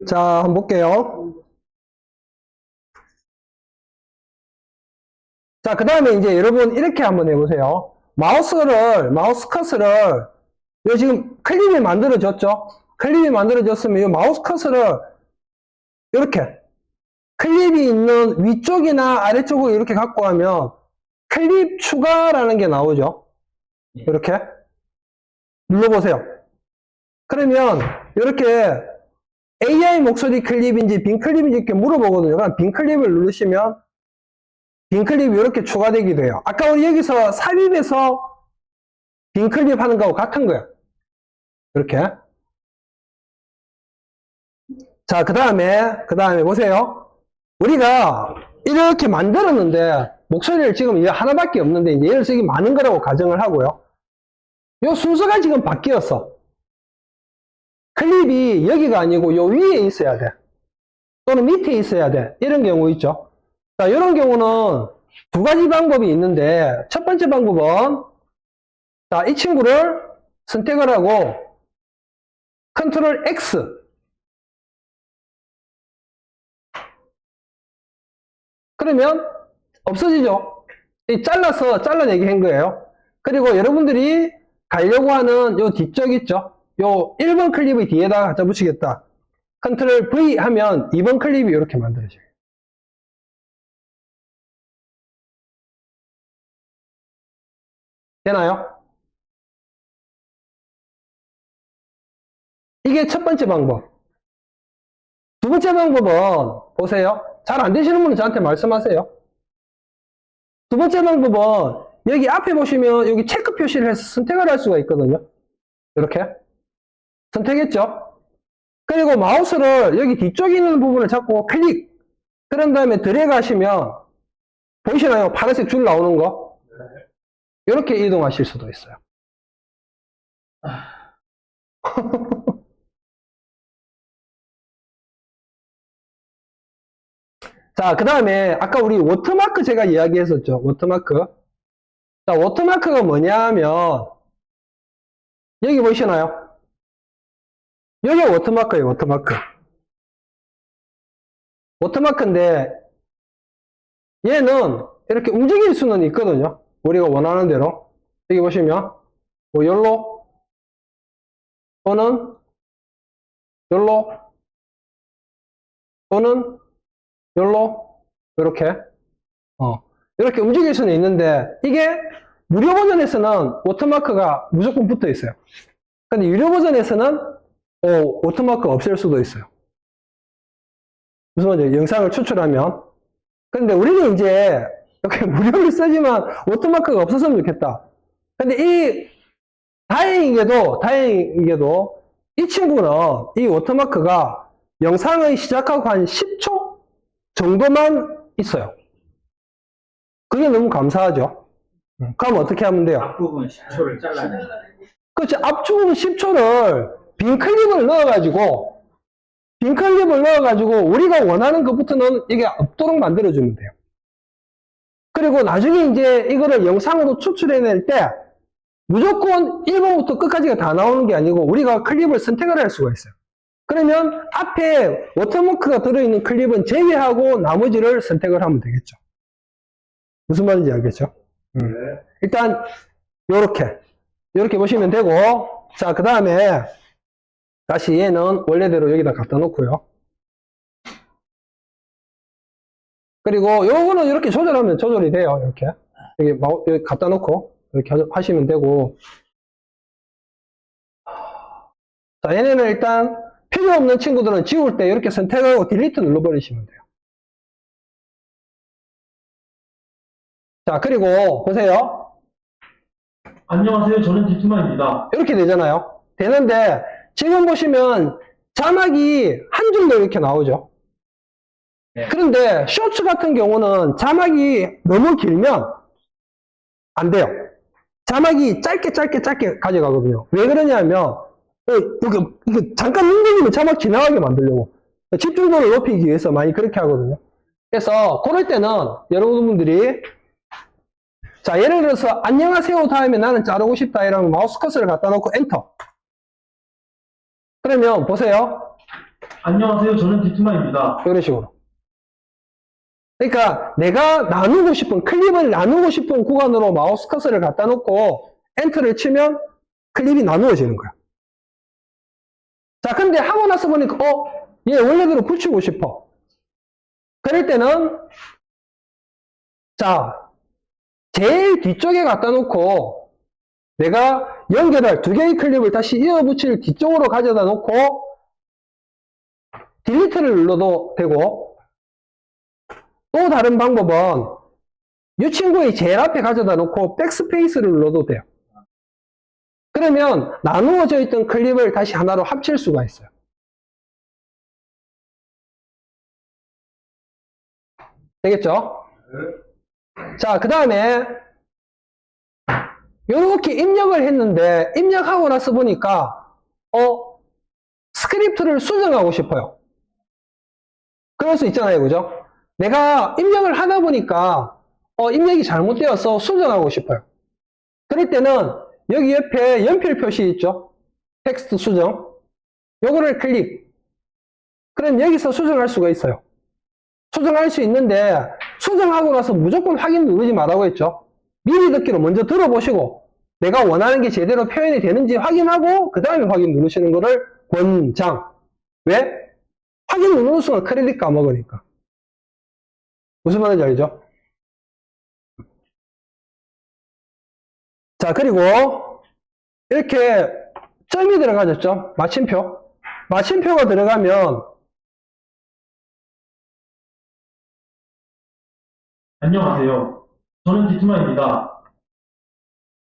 자, 한번 볼게요. 자, 그 다음에 이제 여러분 이렇게 한번 해보세요. 마우스 커서를, 요 지금 클립이 만들어졌죠? 클립이 만들어졌으면 이 마우스 커서를 이렇게 클립이 있는 위쪽이나 아래쪽으로 이렇게 갖고 가면 클립 추가라는 게 나오죠? 이렇게 눌러보세요. 그러면 이렇게 AI 목소리 클립인지 빈 클립인지 이렇게 물어보거든요. 그럼 빈 클립을 누르시면 빈 클립이 이렇게 추가되게 돼요. 아까 우리 여기서 삽입해서 빈 클립 하는 거하고 같은 거예요. 이렇게. 자, 그 다음에 보세요. 우리가 이렇게 만들었는데 목소리를 지금 이제 하나밖에 없는데 이제 얘를 쓰기 많은 거라고 가정을 하고요. 요 순서가 지금 바뀌었어. 클립이 여기가 아니고 요 위에 있어야 돼. 또는 밑에 있어야 돼. 이런 경우 있죠. 자, 이런 경우는 두 가지 방법이 있는데 첫 번째 방법은 자, 이 친구를 선택을 하고 컨트롤 X 그러면 없어지죠. 잘라내기 한 거예요. 그리고 여러분들이 가려고 하는 요 뒤쪽 있죠. 요 1번 클립의 뒤에다가 갖다 붙이겠다. 컨트롤 V 하면 2번 클립이 이렇게 만들어져요. 되나요? 이게 첫 번째 방법. 두 번째 방법은 보세요. 잘 안 되시는 분은 저한테 말씀하세요. 두 번째 방법은 여기 앞에 보시면 여기 체크 표시를 해서 선택을 할 수가 있거든요. 이렇게 선택했죠. 그리고 마우스를 여기 뒤쪽에 있는 부분을 잡고 클릭 그런 다음에 드래그 하시면 보이시나요? 파란색 줄 나오는 거 이렇게 이동하실 수도 있어요. 자, 그 다음에 아까 우리 워터마크 제가 이야기했었죠. 워터마크. 자, 워터마크가 뭐냐 하면 여기 보이시나요? 여기 워터마크예요. 워터마크. 워터마크인데 얘는 이렇게 움직일 수는 있거든요. 우리가 원하는 대로. 여기 보시면 뭐 열로 또는 열로 또는 열로 이렇게 이렇게 움직일 수는 있는데 이게 무료 버전에서는 워터마크가 무조건 붙어 있어요. 근데 유료 버전에서는 워터마크 없앨 수도 있어요. 무슨 말이죠? 영상을 추출하면. 근데 우리는 이제 이렇게 무료를 쓰지만 워터마크가 없었으면 좋겠다. 근데 다행히게도 이 친구는 이 워터마크가 영상을 시작하고 한 10초 정도만 있어요. 그게 너무 감사하죠. 그럼 어떻게 하면 돼요? 앞부분 10초를 잘라내. 그렇지. 앞부분 10초를 빈 클립을 넣어가지고 우리가 원하는 것부터는 이게 없도록 만들어주면 돼요. 그리고 나중에 이제 이거를 영상으로 추출해낼 때 무조건 1번부터 끝까지가 다 나오는 게 아니고 우리가 클립을 선택을 할 수가 있어요. 그러면 앞에 워터마크가 들어있는 클립은 제외하고 나머지를 선택을 하면 되겠죠. 무슨 말인지 알겠죠? 네. 일단 요렇게 보시면 되고 자, 그 다음에 다시 얘는 원래대로 여기다 갖다 놓고요. 그리고 요거는 이렇게 조절하면 조절이 돼요. 이렇게 여기 갖다 놓고 이렇게 하시면 되고 자, 얘네는 일단 필요 없는 친구들은 지울 때 이렇게 선택하고 딜리트 눌러버리시면 돼요. 자, 그리고 보세요. 안녕하세요. 저는 디투마입니다. 이렇게 되잖아요. 되는데 지금 보시면 자막이 한 줄로 이렇게 나오죠. 네. 그런데 쇼츠 같은 경우는 자막이 너무 길면 안 돼요. 자막이 짧게 가져가거든요. 왜 그러냐면 이거 잠깐 흔들리면 자막 지나가게 만들려고 집중도를 높이기 위해서 많이 그렇게 하거든요. 그래서 그럴 때는 여러분들이 자, 예를 들어서 안녕하세요 다음에 나는 자르고 싶다 이러면 마우스 커서를 갖다 놓고 엔터. 그러면 보세요. 안녕하세요. 저는 디투마입니다. 이런 식으로. 그러니까 내가 나누고 싶은, 클립을 나누고 싶은 구간으로 마우스 커서를 갖다 놓고 엔터를 치면 클립이 나누어지는 거야. 자, 근데 하고 나서 보니까, 얘 원래대로 붙이고 싶어. 그럴 때는, 자, 제일 뒤쪽에 갖다 놓고 내가 연결할 두 개의 클립을 다시 이어 붙일 뒤쪽으로 가져다 놓고 딜리트를 눌러도 되고, 또 다른 방법은 이 친구의 제일 앞에 가져다 놓고 백스페이스를 눌러도 돼요. 그러면 나누어져 있던 클립을 다시 하나로 합칠 수가 있어요. 되겠죠? 자, 그 다음에 이렇게 입력을 했는데 입력하고 나서 보니까 스크립트를 수정하고 싶어요. 그럴 수 있잖아요, 그죠? 내가 입력을 하다 보니까 입력이 잘못되어서 수정하고 싶어요. 그럴 때는 여기 옆에 연필 표시 있죠? 텍스트 수정. 요거를 클릭. 그럼 여기서 수정할 수가 있어요. 수정할 수 있는데 수정하고 나서 무조건 확인 누르지 말라고 했죠. 미리 듣기로 먼저 들어보시고 내가 원하는 게 제대로 표현이 되는지 확인하고 그 다음에 확인 누르시는 거를 권장. 왜? 확인 누르는 순간 크레딧 까먹으니까. 무슨 말인지 알죠? 자, 그리고 이렇게 점이 들어가졌죠? 마침표. 마침표가 들어가면 안녕하세요. 저는 디투마입니다.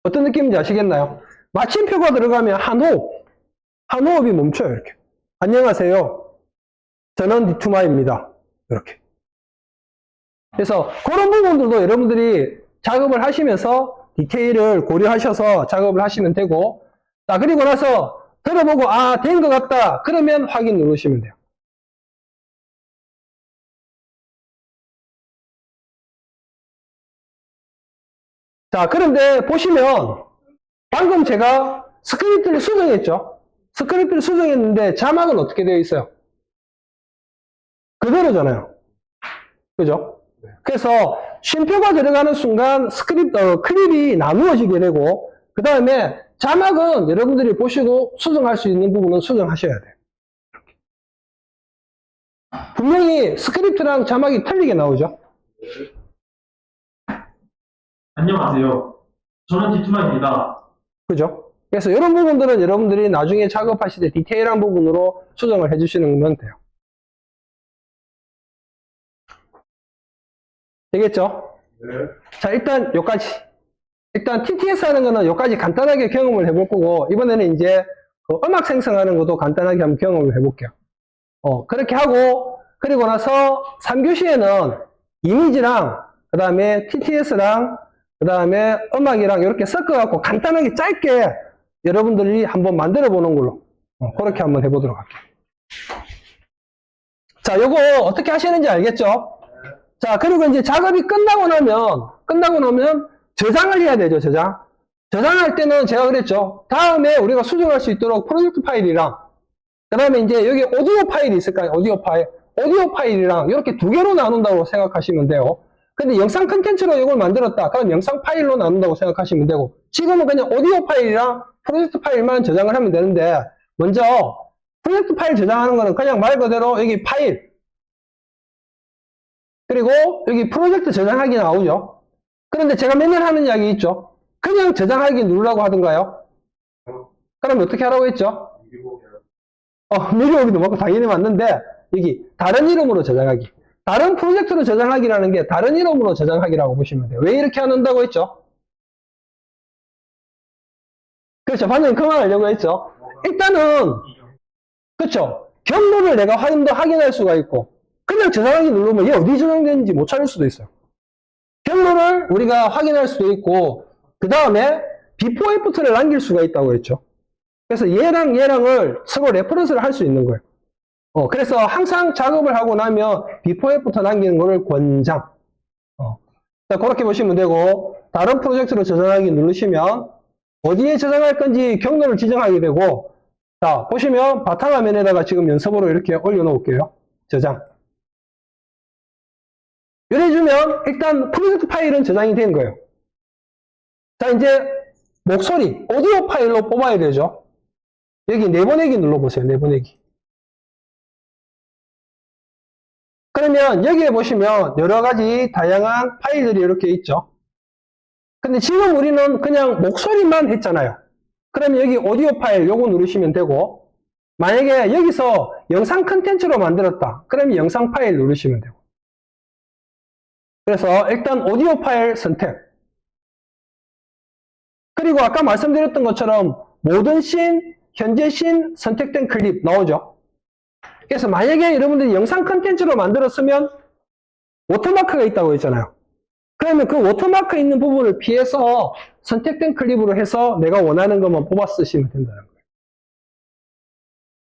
어떤 느낌인지 아시겠나요? 마침표가 들어가면 한 호흡이 멈춰요, 이렇게. 안녕하세요. 저는 디투마입니다. 이렇게. 그래서 그런 부분들도 여러분들이 작업을 하시면서 디테일을 고려하셔서 작업을 하시면 되고, 자, 그리고 나서 들어보고, 된 것 같다. 그러면 확인 누르시면 돼요. 자, 그런데 보시면 방금 제가 스크립트를 수정했죠? 스크립트를 수정했는데 자막은 어떻게 되어 있어요? 그대로잖아요. 그죠? 그래서 쉼표가 들어가는 순간 클립이 나누어지게 되고, 그 다음에 자막은 여러분들이 보시고 수정할 수 있는 부분은 수정하셔야 돼요. 분명히 스크립트랑 자막이 틀리게 나오죠? 안녕하세요. 저는 디투마입니다. 그죠? 그래서 이런 부분들은 여러분들이 나중에 작업하실 때 디테일한 부분으로 수정을 해주시는 건 돼요. 되겠죠? 자, 일단 여기까지. 일단 TTS 하는 거는 여기까지 간단하게 경험을 해볼 거고, 이번에는 이제 그 음악 생성하는 것도 간단하게 한번 경험을 해볼게요. 그렇게 하고, 그리고 나서 3교시에는 이미지랑, 그 다음에 TTS랑, 그 다음에 음악이랑 이렇게 섞어갖고 간단하게 짧게 여러분들이 한번 만들어 보는 걸로, 그렇게 한번 해보도록 할게요. 자, 요거 어떻게 하시는지 알겠죠? 자, 그리고 이제 작업이 끝나고 나면 저장을 해야 되죠, 저장. 저장할 때는 제가 그랬죠. 다음에 우리가 수정할 수 있도록 프로젝트 파일이랑, 그 다음에 이제 여기 오디오 파일이 있을까요? 오디오 파일. 오디오 파일이랑 이렇게 두 개로 나눈다고 생각하시면 돼요. 근데 영상 컨텐츠로 이걸 만들었다. 그럼 영상 파일로 나눈다고 생각하시면 되고, 지금은 그냥 오디오 파일이랑 프로젝트 파일만 저장을 하면 되는데, 먼저 프로젝트 파일 저장하는 거는 그냥 말 그대로 여기 파일, 그리고 여기 프로젝트 저장하기 나오죠. 그런데 제가 맨날 하는 이야기 있죠. 그냥 저장하기 누르라고 하던가요? 그럼 어떻게 하라고 했죠? 미리 오기도 맞고 당연히 맞는데, 여기 다른 이름으로 저장하기. 다른 프로젝트로 저장하기라는 게 다른 이름으로 저장하기라고 보시면 돼요. 왜 이렇게 한다고 했죠? 그렇죠. 방금 그 말 하려고 했죠. 일단은, 그렇죠. 경로를 내가 확인할 수가 있고, 그냥 저장하기 누르면 얘 어디 저장되는지 못 찾을 수도 있어요. 경로를 우리가 확인할 수도 있고, 그 다음에 비포 애프터를 남길 수가 있다고 했죠. 그래서 얘랑 얘랑을 서로 레퍼런스를 할 수 있는 거예요. 그래서 항상 작업을 하고 나면 비포 애프터 남기는 거를 권장. 자, 그렇게 보시면 되고, 다른 프로젝트로 저장하기 누르시면 어디에 저장할 건지 경로를 지정하게 되고, 자, 보시면 바탕화면에다가 지금 연습으로 이렇게 올려놓을게요. 저장. 이래주면 일단 프로젝트 파일은 저장이 된 거예요. 자, 이제 목소리, 오디오 파일로 뽑아야 되죠. 여기 내보내기 눌러보세요. 내보내기. 그러면 여기에 보시면 여러 가지 다양한 파일들이 이렇게 있죠. 근데 지금 우리는 그냥 목소리만 했잖아요. 그러면 여기 오디오 파일 요거 누르시면 되고, 만약에 여기서 영상 컨텐츠로 만들었다. 그러면 영상 파일 누르시면 되고. 그래서 일단 오디오 파일 선택. 그리고 아까 말씀드렸던 것처럼 모든 씬, 현재 씬, 선택된 클립 나오죠. 그래서 만약에 여러분들이 영상 컨텐츠로 만들었으면 워터마크가 있다고 했잖아요. 그러면 그 워터마크 있는 부분을 피해서 선택된 클립으로 해서 내가 원하는 것만 뽑아 쓰시면 된다는 거예요.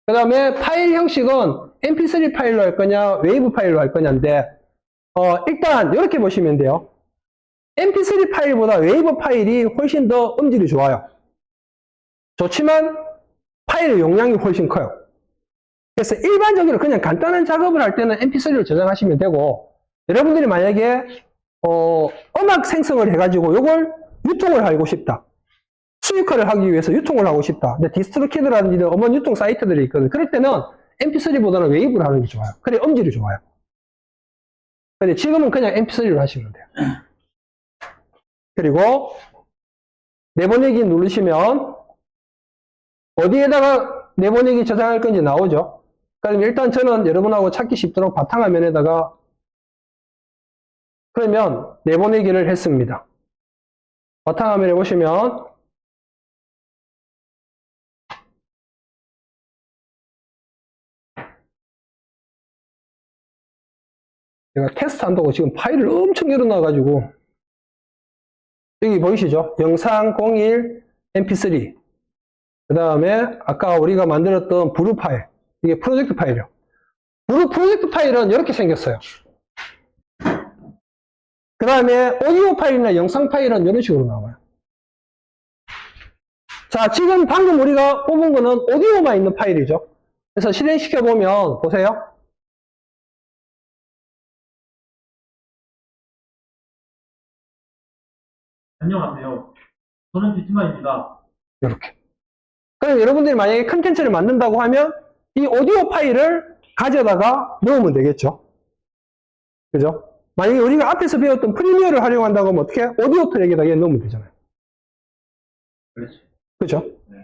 그 다음에 파일 형식은 mp3 파일로 할 거냐, 웨이브 파일로 할 거냐인데, 일단 이렇게 보시면 돼요. mp3 파일보다 웨이브 파일이 훨씬 더 음질이 좋아요. 좋지만 파일 용량이 훨씬 커요. 그래서 일반적으로 그냥 간단한 작업을 할 때는 mp3를 저장하시면 되고, 여러분들이 만약에 음악 생성을 해가지고 이걸 유통을 하고 싶다. 수익화를 하기 위해서 유통을 하고 싶다. 근데 디스트로키드라든지 어떤 유통 사이트들이 있거든요. 그럴 때는 mp3보다는 웨이브를 하는 게 좋아요. 그래 음질이 좋아요. 근데 지금은 그냥 mp3로 하시면 돼요. 그리고 내보내기 누르시면 어디에다가 내보내기 저장할 건지 나오죠. 그럼 일단 저는 여러분하고 찾기 쉽도록 바탕화면에다가 그러면 내보내기를 했습니다. 바탕화면에 보시면 제가 테스트 한다고 지금 파일을 엄청 열어놔가지고 여기 보이시죠? 영상 01 mp3 그 다음에 아까 우리가 만들었던 브루 파일 이게 프로젝트 파일이요. 브루 프로젝트 파일은 이렇게 생겼어요. 그 다음에 오디오 파일이나 영상 파일은 이런 식으로 나와요. 자, 지금 방금 우리가 뽑은 거는 오디오만 있는 파일이죠. 그래서 실행시켜 보면 보세요. 안녕하세요. 저는 디트마입니다. 이렇게. 그럼 여러분들이 만약에 컨텐츠를 만든다고 하면 이 오디오 파일을 가져다가 넣으면 되겠죠. 그죠? 만약에 우리가 앞에서 배웠던 프리미어를 활용한다고 하면 어떻게? 오디오 트랙에다가 넣으면 되잖아요. 그렇죠. 그죠? 네.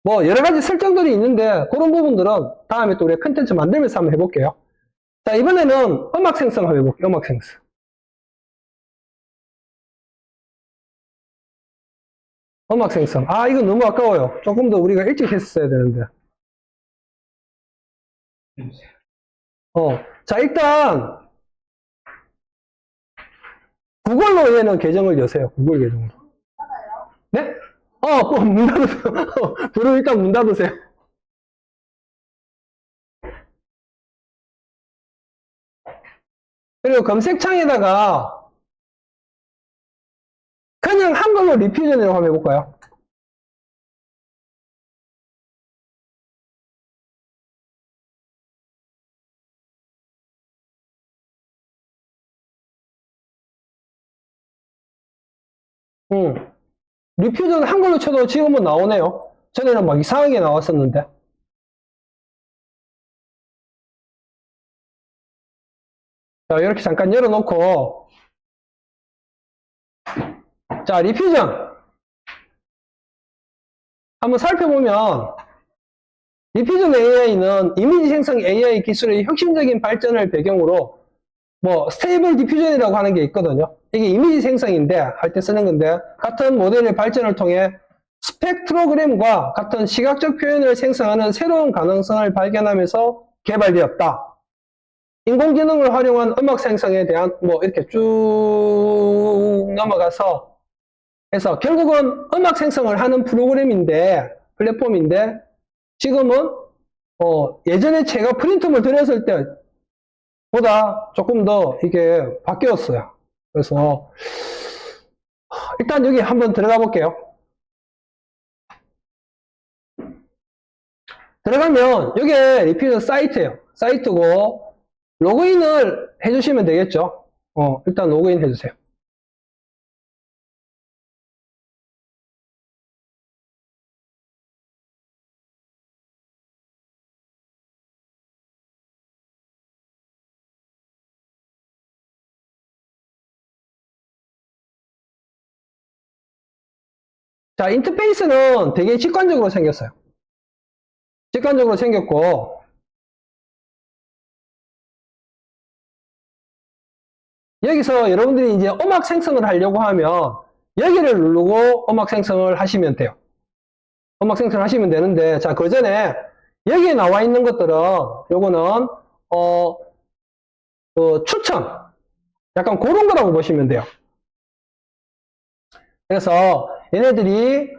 뭐 여러 가지 설정들이 있는데 그런 부분들은 다음에 또 우리가 컨텐츠 만들면서 한번 해볼게요. 자, 이번에는 음악 생성 한번 해볼게요. 음악 생성. 음악 생성. 아, 이거 너무 아까워요. 조금 더 우리가 일찍 했었어야 되는데. 자, 일단 구글로 얘는 계정을 여세요. 구글 계정으로. 네? 문 닫으세요. 불을 일단 문 닫으세요. 그리고 검색창에다가 그냥 한글로 리퓨전이라고 한번 해볼까요? 리퓨전 한글로 쳐도 지금은 나오네요. 전에는 막 이상하게 나왔었는데. 자, 이렇게 잠깐 열어놓고. 자, 리퓨전. 한번 살펴보면, 리퓨전 AI는 이미지 생성 AI 기술의 혁신적인 발전을 배경으로, 스테이블 디퓨전이라고 하는 게 있거든요. 이게 이미지 생성인데, 할 때 쓰는 건데, 같은 모델의 발전을 통해 스펙트로그램과 같은 시각적 표현을 생성하는 새로운 가능성을 발견하면서 개발되었다. 인공지능을 활용한 음악 생성에 대한 이렇게 쭉 넘어가서 해서 결국은 음악 생성을 하는 프로그램인데 플랫폼인데 지금은 예전에 제가 프린트물 드렸을 때보다 조금 더 이게 바뀌었어요. 그래서 일단 여기 한번 들어가 볼게요. 들어가면 여기에 리피드 사이트예요. 사이트고 로그인을 해주시면 되겠죠. 일단 로그인 해주세요. 자, 인터페이스는 되게 직관적으로 생겼어요. 직관적으로 생겼고, 여기서 여러분들이 이제 음악 생성을 하려고 하면, 여기를 누르고 음악 생성을 하시면 돼요. 음악 생성을 하시면 되는데, 자, 그 전에, 여기에 나와 있는 것들은, 요거는, 추천. 약간 그런 거라고 보시면 돼요. 그래서, 얘네들이,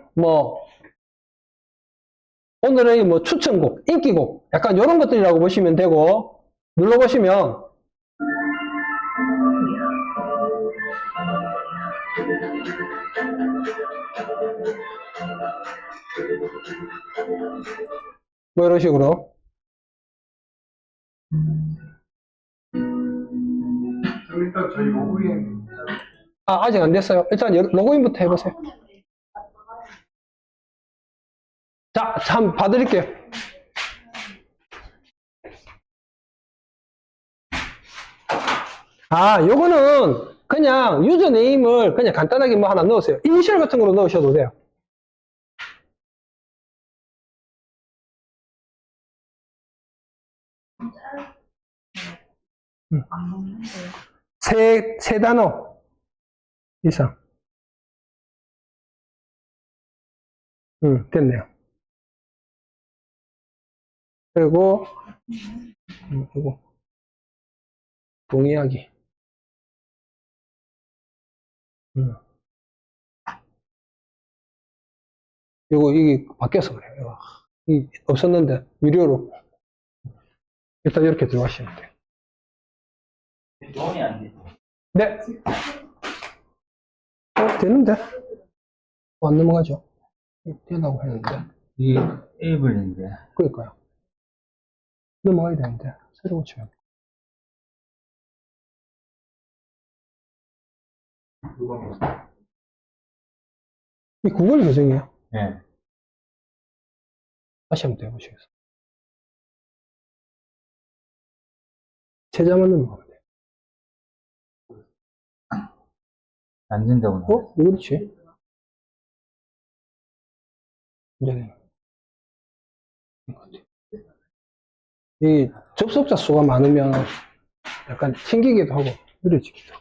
오늘의 추천곡, 인기곡, 약간 이런 것들이라고 보시면 되고, 눌러보시면, 이런 식으로. 일단 저희 로그인 아직 안 됐어요. 일단 로그인부터 해보세요. 자, 한번 봐드릴게요. 요거는 그냥 유저네임을 그냥 간단하게 하나 넣으세요. 이니셜 같은 거로 넣으셔도 돼요. 세 단어 이상. 됐네요. 그리고, 이거. 동의하기. 이게 바뀌어서 그래요. 없었는데, 유료로. 일단 이렇게 들어가시면 돼요. 도움이 안 돼. 네. 되는데? 안 넘어가죠? 되라고 했는데. 이게 에이블인데. 그러니까요. 넘어가야 되는데. 새로 고쳐야 돼. 이 구글 계정이에요. 예. 다시 한번 더 해보시겠어요? 최저만 넘어가면 돼요. 안 된다고. 왜 그렇지? 이제, 이 접속자 수가 많으면 약간 튕기기도 하고, 느려지기도 하고.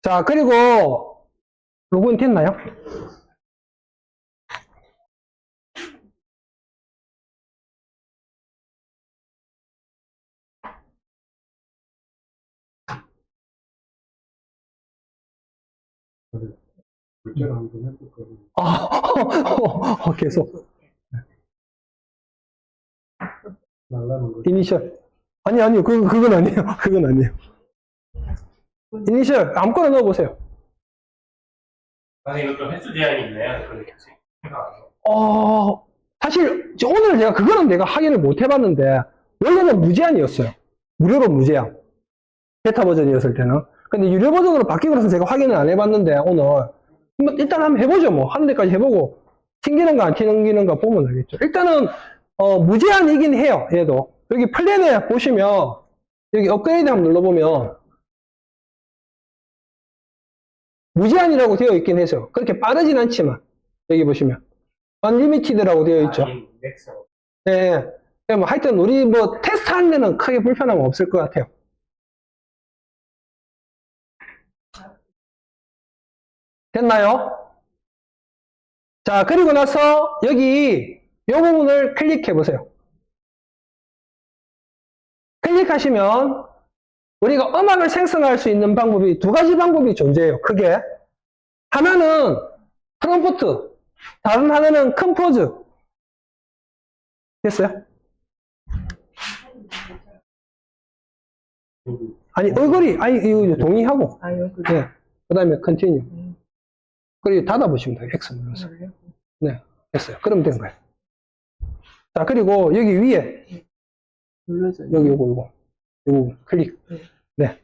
자, 그리고 로그인 됐나요? 결제를 한번 해볼까요? 계속. 날라는 거. 이니셜. 아니요. 그건 아니에요. 그건 아니에요. 이니셜, 아무거나 넣어보세요. 아니, 이거 좀 횟수 제한이 있나요? 그렇게. 사실, 오늘 제가 그거는 내가 확인을 못 해봤는데, 원래는 무제한이었어요. 무료로 무제한. 베타 버전이었을 때는. 근데 유료 버전으로 바뀌고 나서 제가 확인을 안 해봤는데, 오늘. 일단 한번 해보죠, 뭐. 하는 데까지 해보고, 튕기는가 안 튕기는가 보면 알겠죠. 일단은, 무제한이긴 해요, 얘도. 여기 플랜에 보시면, 여기 업그레이드 한번 눌러보면, 무제한이라고 되어 있긴 해서, 그렇게 빠르진 않지만, 여기 보시면. 언리미티드라고 되어 있죠. 네. 뭐 하여튼, 우리 테스트 하는 데는 크게 불편함 없을 것 같아요. 됐나요? 자, 그리고 나서 여기 이 부분을 클릭해 보세요. 클릭하시면 우리가 음악을 생성할 수 있는 방법이 두 가지 방법이 존재해요. 크게. 하나는 프롬프트, 다른 하나는 컴포즈. 됐어요? 아니, 얼굴이, 아니, 이거 동의하고. 아, 여기. 네. 그 다음에 컨티뉴. 그리고 닫아보시면 돼요. X 눌러서. 네. 됐어요. 그럼 된 거예요. 자, 그리고 여기 위에. 눌러줘요. 여기 요거 클릭. 네.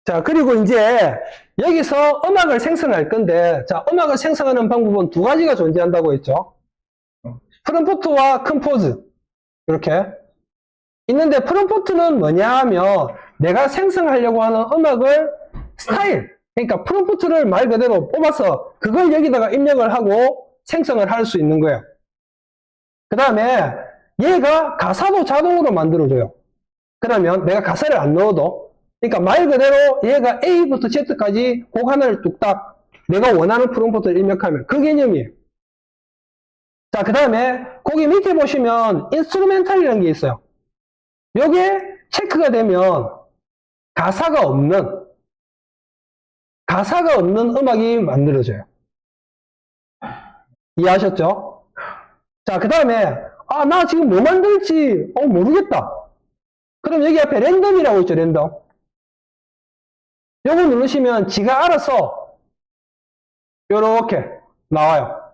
자, 그리고 이제 여기서 음악을 생성할 건데, 자, 음악을 생성하는 방법은 두 가지가 존재한다고 했죠. 프롬프트와 컴포즈. 이렇게. 있는데, 프롬프트는 뭐냐 하면, 내가 생성하려고 하는 음악을 스타일. 그러니까 프롬프트를 말 그대로 뽑아서 그걸 여기다가 입력을 하고 생성을 할 수 있는 거예요. 그 다음에 얘가 가사도 자동으로 만들어줘요. 그러면 내가 가사를 안 넣어도, 그러니까 말 그대로 얘가 A부터 Z까지 곡 하나를 뚝딱 내가 원하는 프롬프트를 입력하면 그 개념이에요. 자, 그 다음에 거기 밑에 보시면 인스트루멘탈이라는 게 있어요. 요게 체크가 되면 가사가 없는 음악이 만들어져요. 이해하셨죠? 자, 그 다음에 나 지금 뭐 만들지 모르겠다. 그럼 여기 앞에 랜덤이라고 있죠. 랜덤. 요거 누르시면 지가 알아서 요렇게 나와요.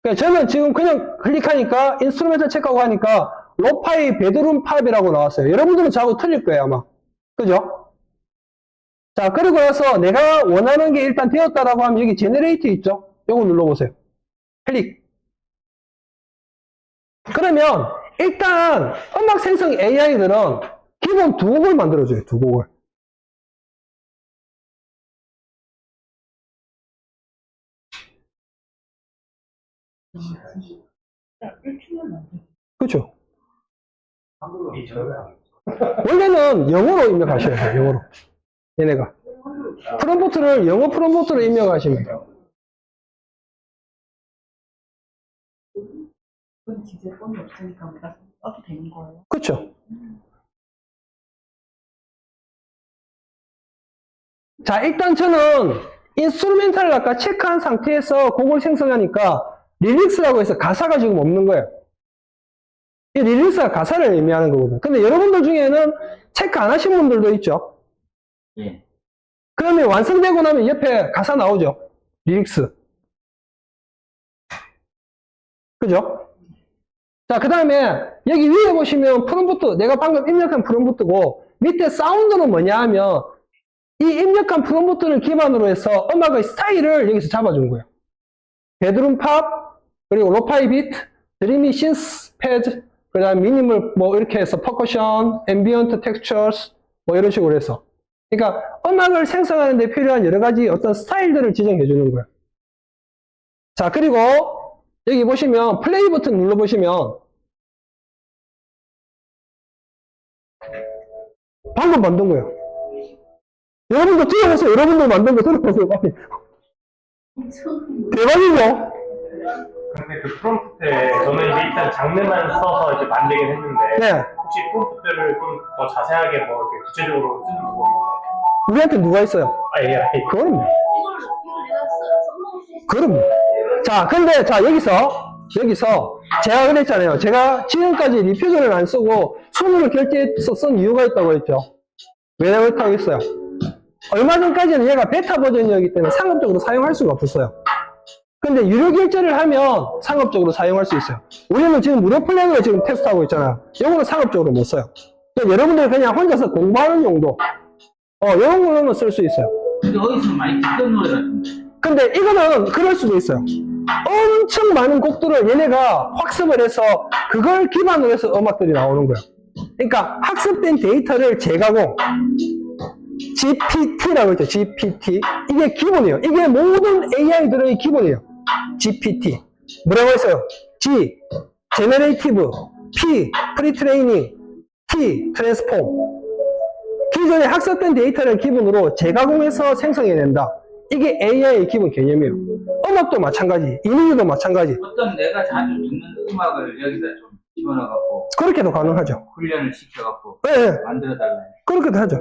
그러니까 저는 지금 그냥 클릭하니까 인스트루멘탈 체크하고 하니까 로파이 베드룸 팝이라고 나왔어요. 여러분들은 저하고 틀릴 거예요, 아마. 그죠? 자, 그리고 나서 내가 원하는 게 일단 되었다라고 하면 여기 제너레이트 있죠? 요거 눌러보세요. 클릭. 그러면 일단 음악 생성 AI들은 기본 두 곡을 만들어줘요. 두 곡을. 그렇죠. 원래는 영어로 입력하셔야 돼요. 영어로. 얘네가. 프롬프트를 영어 프롬프트로 입력하시면 돼요. 그건 기재권이 없으니까 우리가 써도 되는 거예요. 그렇죠. 자, 일단 저는 인스트루멘탈을 아까 체크한 상태에서 곡을 생성하니까 리릭스라고 해서 가사가 지금 없는 거예요. 이 리릭스가 가사를 의미하는 거거든요. 근데 여러분들 중에는 체크 안 하신 분들도 있죠. 예. 그러면 완성되고 나면 옆에 가사 나오죠. 리릭스. 그죠? 자, 그 다음에 여기 위에 보시면 프롬프트, 내가 방금 입력한 프롬프트고 밑에 사운드는 뭐냐 하면 이 입력한 프롬프트를 기반으로 해서 음악의 스타일을 여기서 잡아준 거예요. 베드룸 팝, 그리고 로파이 비트, 드리미 신스 패드, 그 다음 미니멀 뭐 이렇게 해서 퍼커션, 앰비언트 텍스처스 뭐 이런 식으로 해서. 그러니까 음악을 생성하는 데 필요한 여러 가지 어떤 스타일들을 지정해 주는 거예요. 자, 그리고 여기 보시면 플레이 버튼 눌러보시면 방금 만든 거예요. 여러분도 들어보세요. 여러분들 만든 거 들어보세요. 빨리. 대박이죠? 근데 그 프롬프트에 저는 이제 일단 장르만 써서 이제 만들긴 했는데 네. 혹시 프롬프트를 좀 더 자세하게 뭐 이렇게 구체적으로 쓰는 방법인가요? 우리한테 누가 있어요? AI. 그럼요. 그럼요. 자, 근데, 자, 여기서, 제가 그랬잖아요. 제가 지금까지 리퓨저를 안 쓰고 손으로 결제해서 쓴 이유가 있다고 했죠. 왜 그렇다고 했어요? 얼마 전까지는 얘가 베타 버전이었기 때문에 상업적으로 사용할 수가 없었어요. 근데 유료 결제를 하면 상업적으로 사용할 수 있어요. 우리는 지금 무료 플랜으로 지금 테스트하고 있잖아요. 이거는 상업적으로 못 써요. 그러니까 여러분들 그냥 혼자서 공부하는 용도, 이런 걸로는 쓸 수 있어요. 근데 어디서 많이 듣던 노래 같은데. 근데 이거는 그럴 수도 있어요. 엄청 많은 곡들을 얘네가 학습을 해서 그걸 기반으로 해서 음악들이 나오는 거예요. 그러니까 학습된 데이터를 재가공, GPT라고 했죠. GPT. 이게 기본이에요. 이게 모든 AI들의 기본이에요. GPT. 뭐라고 했어요? G, Generative, P, Pre-training, T, Transform. 기존에 학습된 데이터를 기본으로 재가공해서 생성해낸다. 이게 AI의 기본 개념이에요. 음악도 마찬가지, 이미지도 마찬가지. 어떤 내가 자주 듣는 음악을 여기다 좀 집어넣어갖고 그렇게도 가능하죠. 훈련을 시켜갖고 네, 만들어달라. 그렇게도 하죠.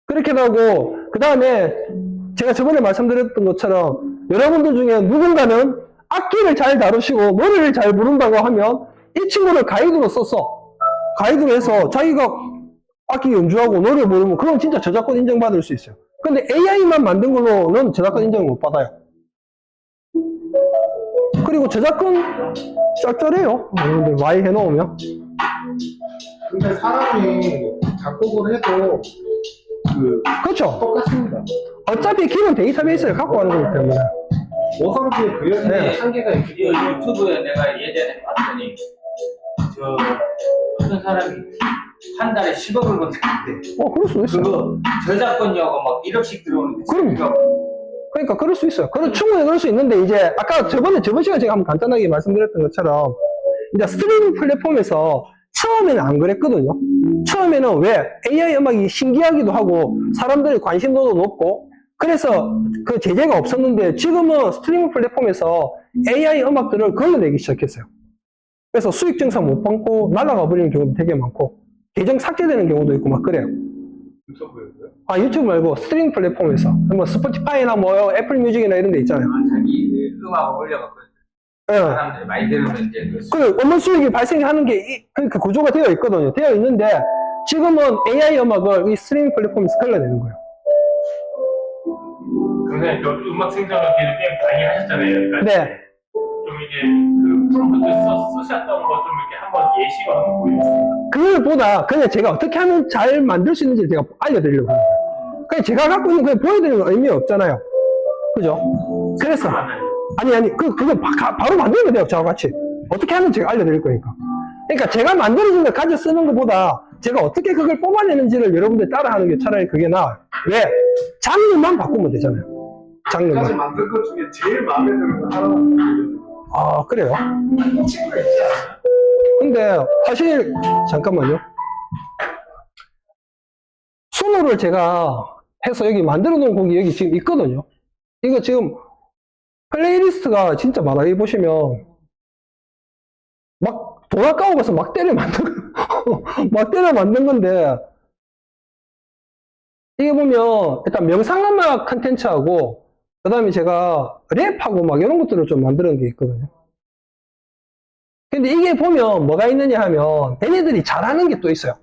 그렇게도 하고, 그 다음에 제가 저번에 말씀드렸던 것처럼 여러분들 중에 누군가는 악기를 잘 다루시고 노래를 잘 부른다고 하면 이 친구를 가이드로 썼어. 가이드로 해서 자기가 악기 연주하고 노래 부르면 그건 진짜 저작권 인정받을 수 있어요. 근데 AI만 만든 걸로는 저작권 인정을 못 받아요. 그리고 저작권 쩔쩔해요. 여러분들 Y 해놓으면. 근데 사람이 작곡을 해도 그렇죠. 똑같습니다. 어차피 기본 데이터베이스를 갖고 가는 거기 때문에. 오성비에 그려지는 네. 한계가 있기 이 유튜브에 내가 예전에 봤더니 저 어떤 사람이 한 달에 10억을 번다는데 그럴 수도 있어요. 그거 저작권료가 막 1억씩 들어오는데 그러니까 그럴 수 있어요. 충분히 그럴 수 있는데 이제 아까 저번 시간에 제가 한번 간단하게 말씀드렸던 것처럼 이제 스트리밍 플랫폼에서 처음에는 안 그랬거든요. 처음에는 왜 AI 음악이 신기하기도 하고 사람들의 관심도도 높고 그래서 그 제재가 없었는데 지금은 스트리밍 플랫폼에서 AI 음악들을 걸러내기 시작했어요. 그래서 수익 증상 못 받고 날아가 버리는 경우도 되게 많고 계정 삭제되는 경우도 있고 막 그래요. 유튜브에서요? 아, 유튜브 말고 스트리밍 플랫폼에서 뭐 스포티파이나 뭐 애플 뮤직이나 이런 데 있잖아요. 자기 음악을 올려갖고 예. 사람들이 많이 들으면 이제 그 음원 수익이 발생하는 게 그 구조가 되어 있거든요. 되어 있는데 지금은 AI 음악을 이 스트리밍 플랫폼에서 걸러내는 거예요. 선생님, 저 음악 생성을 꽤 많이 하셨잖아요. 그러니까 네. 좀 이제 그 프롬프트 쓰셨던 거 좀 이렇게 한번 예시로 한번 보여주세요. 그걸보다 그냥 제가 어떻게 하면 잘 만들 수 있는지 제가 알려드리려고 합니다. 그냥 제가 갖고 있는 그냥 보여드리는 건 의미 없잖아요. 그죠? 그래서 그거 바로 만들면 돼요. 저와 같이. 어떻게 하면 제가 알려드릴 거니까. 그러니까 제가 만들어진 걸 가져 쓰는 것보다 제가 어떻게 그걸 뽑아내는지를 여러분들 따라하는 게 차라리 그게 나아요. 왜? 장르만 바꾸면 되잖아요. 까지 장르만. 만든 것 중에 제일 마음에 드는 거 하나만 보여주세요. 아, 그래요? 친구가 있지 않아요? 근데 사실 잠깐만요. 수노를 제가 해서 여기 만들어 놓은 곡이 여기 지금 있거든요. 이거 지금 플레이리스트가 진짜 많아. 여기 보시면 막 돈 아까워 가서 막 때려 만든 막 때려 만든 건데 이게 보면 일단 명상음악 컨텐츠하고 그 다음에 제가 랩하고 막 이런 것들을 좀 만들어 놓은 게 있거든요. 근데 이게 보면 뭐가 있느냐 하면 얘네들이 잘하는 게 또 있어요.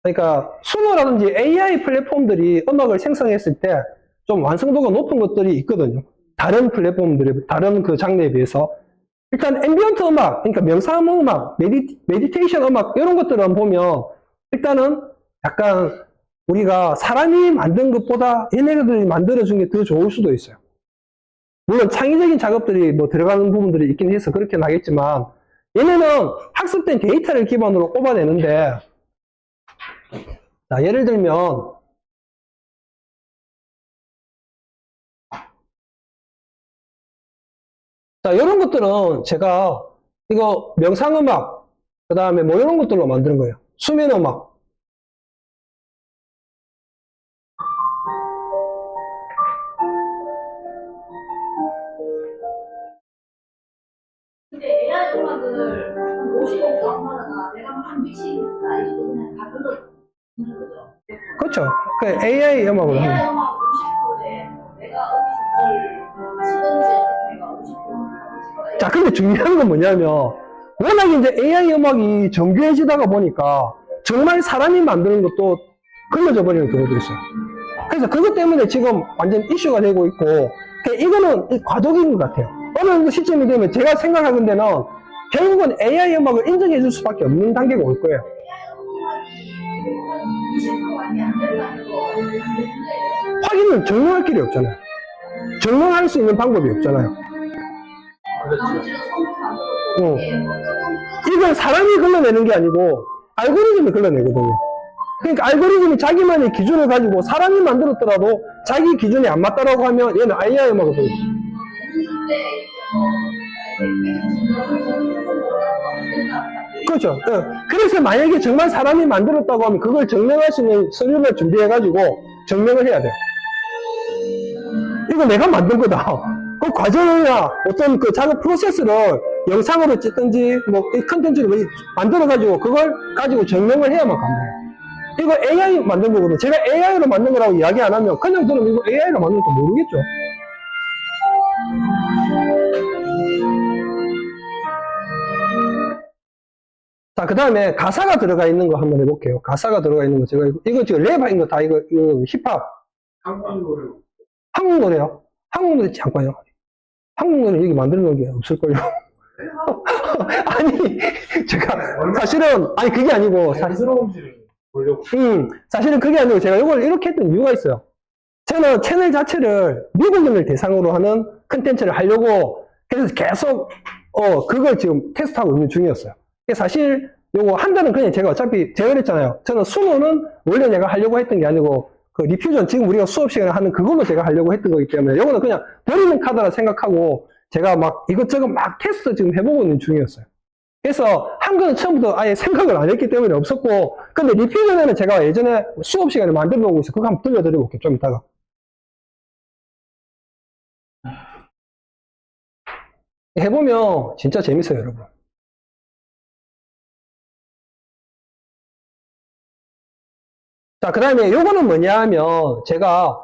그러니까 수노라든지 AI 플랫폼들이 음악을 생성했을 때 좀 완성도가 높은 것들이 있거든요. 다른 플랫폼들이, 다른 그 장르에 비해서. 일단 앰비언트 음악, 그러니까 명상 음악, 메디테이션 음악 이런 것들은 보면 일단은 약간 우리가 사람이 만든 것보다 얘네들이 만들어준 게 더 좋을 수도 있어요. 물론 창의적인 작업들이 뭐 들어가는 부분들이 있긴 해서 그렇게 나겠지만 얘네는 학습된 데이터를 기반으로 뽑아내는데 자, 예를 들면 자, 이런 것들은 제가 이거 명상음악 그 다음에 뭐 이런 것들로 만드는 거예요. 수면음악. 근데 AI 음악을 50억 다운받아가 내가 막 미치겠다 이거 그냥 다 들어주는 거죠. 그렇죠. 그 AI 음악으로 하는 AI 거예요. 음악 50%에 내가 어디서 뭘 치든지 내가 50%. 자, 근데 중요한 건 뭐냐면 워낙 이제 AI 음악이 정교해지다가 보니까 정말 사람이 만드는 것도 걸러져 버리는 경우도 있어요. 그래서 그것 때문에 지금 완전 이슈가 되고 있고 이거는 과도기인 것 같아요. 어느 정도 시점이 되면 제가 생각하는 데는 결국은 AI 음악을 인정해 줄 수밖에 없는 단계가 올 거예요. 확인은 증명할 길이 없잖아요. 증명할 수 있는 방법이 없잖아요. 이건 사람이 걸러내는 게 아니고 알고리즘이 걸러내거든요. 그러니까 알고리즘이 자기만의 기준을 가지고 사람이 만들었더라도 자기 기준이 안 맞다라고 하면 얘는 AI 음악을 보여요. 그렇죠. 그래서 만약에 정말 사람이 만들었다고 하면 그걸 증명할 수 있는 서류를 준비해가지고 증명을 해야 돼요. 이거 내가 만든 거다. 그 과정이나 어떤 그 작업 프로세스를 영상으로 찍든지 뭐 이 컨텐츠를 만들어가지고 그걸 가지고 증명을 해야만 가능해요. 이거 AI 만든 거거든요. 제가 AI로 만든 거라고 이야기 안 하면 그냥 들으면 이거 AI로 만든 것도 모르겠죠. 자, 그 다음에 가사가 들어가 있는 거 한번 해볼게요. 가사가 들어가 있는 거 제가 이거 지금 랩인 거 다 이거 힙합 한국 노래. 한국 노래요. 한국 노래 잠깐요. 한국 노래 여기 만들어 놓은 게 없을걸요. 아니 제가 사실은 아니 그게 아니고 자연스러운지를 보려고. 사실은 그게 아니고 제가 이걸 이렇게 했던 이유가 있어요. 저는 채널 자체를 미국인을 대상으로 하는 컨텐츠를 하려고 그래서 계속 그걸 지금 테스트하고 있는 중이었어요. 사실 요거 한 달은 그냥 제가 어차피 제가 그랬잖아요. 저는 수노는 원래 내가 하려고 했던 게 아니고 그 리퓨전 지금 우리가 수업 시간에 하는 그걸로 제가 하려고 했던 거기 때문에 요거는 그냥 버리는 카드라 생각하고 제가 막 이것저것 막 테스트 지금 해보고 있는 중이었어요. 그래서 한 거는 처음부터 아예 생각을 안 했기 때문에 없었고 근데 리퓨전에는 제가 예전에 수업 시간에 만들어 놓고 있어요. 그거 한번 들려드리고 올게요. 좀 이따가. 해보면 진짜 재밌어요, 여러분. 자, 그 다음에 요거는 뭐냐 하면 제가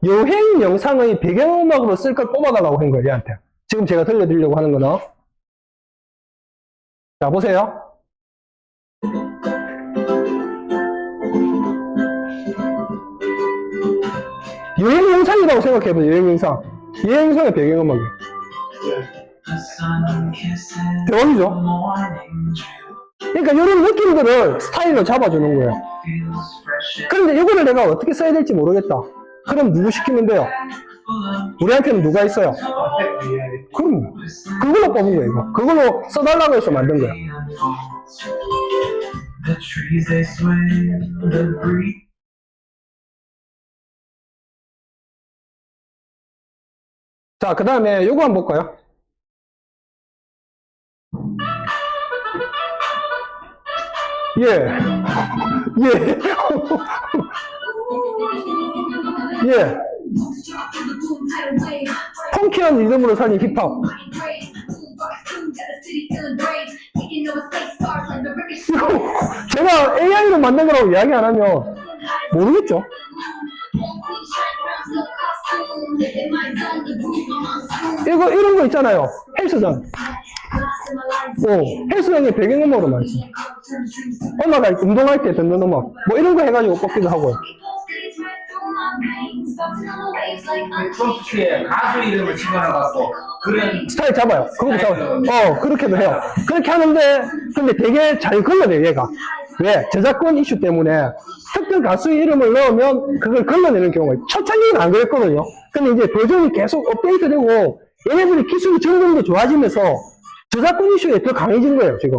여행 영상의 배경음악으로 쓸 걸 뽑아달라고 한 거예요, 얘한테. 지금 제가 들려드리려고 하는 거는. 자, 보세요. 여행 영상이라고 생각해보세요, 여행 영상. 여행 영상의 배경음악이에요. 대박이죠? 그러니까 이런 느낌들을 스타일로 잡아주는 거예요. 그런데 이거를 내가 어떻게 써야 될지 모르겠다. 그럼 누구 시키면 돼요? 우리한테는 누가 있어요? 그럼 그걸로 뽑은 거예요. 이거. 그걸로 써달라고 해서 만든 거예요. 자, 그 다음에 요거 한번 볼까요? 예. 예. 예. 펑키한 리듬으로 살린 힙합. 제가 AI로 만든 거라고 이야기 안 하면 모르겠죠? 이런 거 있잖아요. 헬스장. 헬스장에 배경음악으로 많이 써. 음악, 운동할 때 듣는 음악. 뭐 이런 거 해가지고 뽑기도 하고요. 프롬프트에 가수 이름을 집어넣어갖고 그런 스타일 잡아요. 그것도 잡아요. 그렇게도 해요. 그렇게 하는데, 근데 되게 잘 걸러내요, 얘가. 왜? 저작권 이슈 때문에 특정 가수의 이름을 넣으면 그걸 걸러내는 경우가 있어요. 초창기는 안 그랬거든요. 근데 이제 버전이 계속 업데이트 되고, 얘네들이 기술이 점점 더 좋아지면서 저작권 이슈에 더 강해진 거예요, 지금.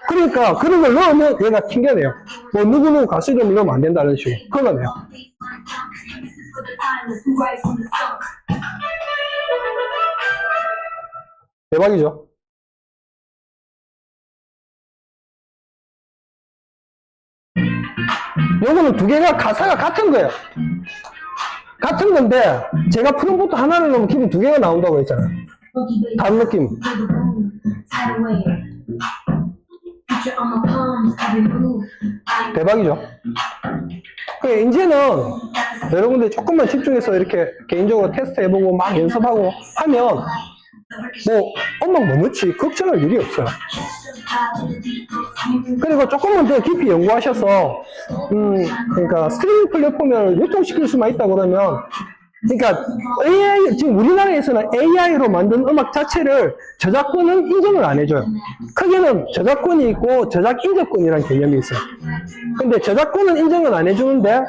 그러니까 그런 걸 넣으면 얘가 튕겨내요. 뭐 누구누구 가수 이름을 넣으면 안 된다는 식으로 걸러내요. 대박이죠? 요거는 두 개가 가사가 같은 거예요. 같은 건데 제가 프롬프트 하나를 넣으면 기본 두 개가 나온다고 했잖아요. 다른 느낌. 대박이죠? 이제는 여러분들 조금만 집중해서 이렇게 개인적으로 테스트 해보고 막 연습하고 하면 뭐 음악 뭐 넣지 걱정할 일이 없어요. 그리고 조금만 더 깊이 연구하셔서 그러니까 스트리밍 플랫폼을 유통시킬 수만 있다 그러면 그러니까 AI 지금 우리나라에서는 AI로 만든 음악 자체를 저작권은 인정을 안 해줘요. 크게는 저작권이 있고 저작 인접권이라는 개념이 있어요. 근데 저작권은 인정을 안 해주는데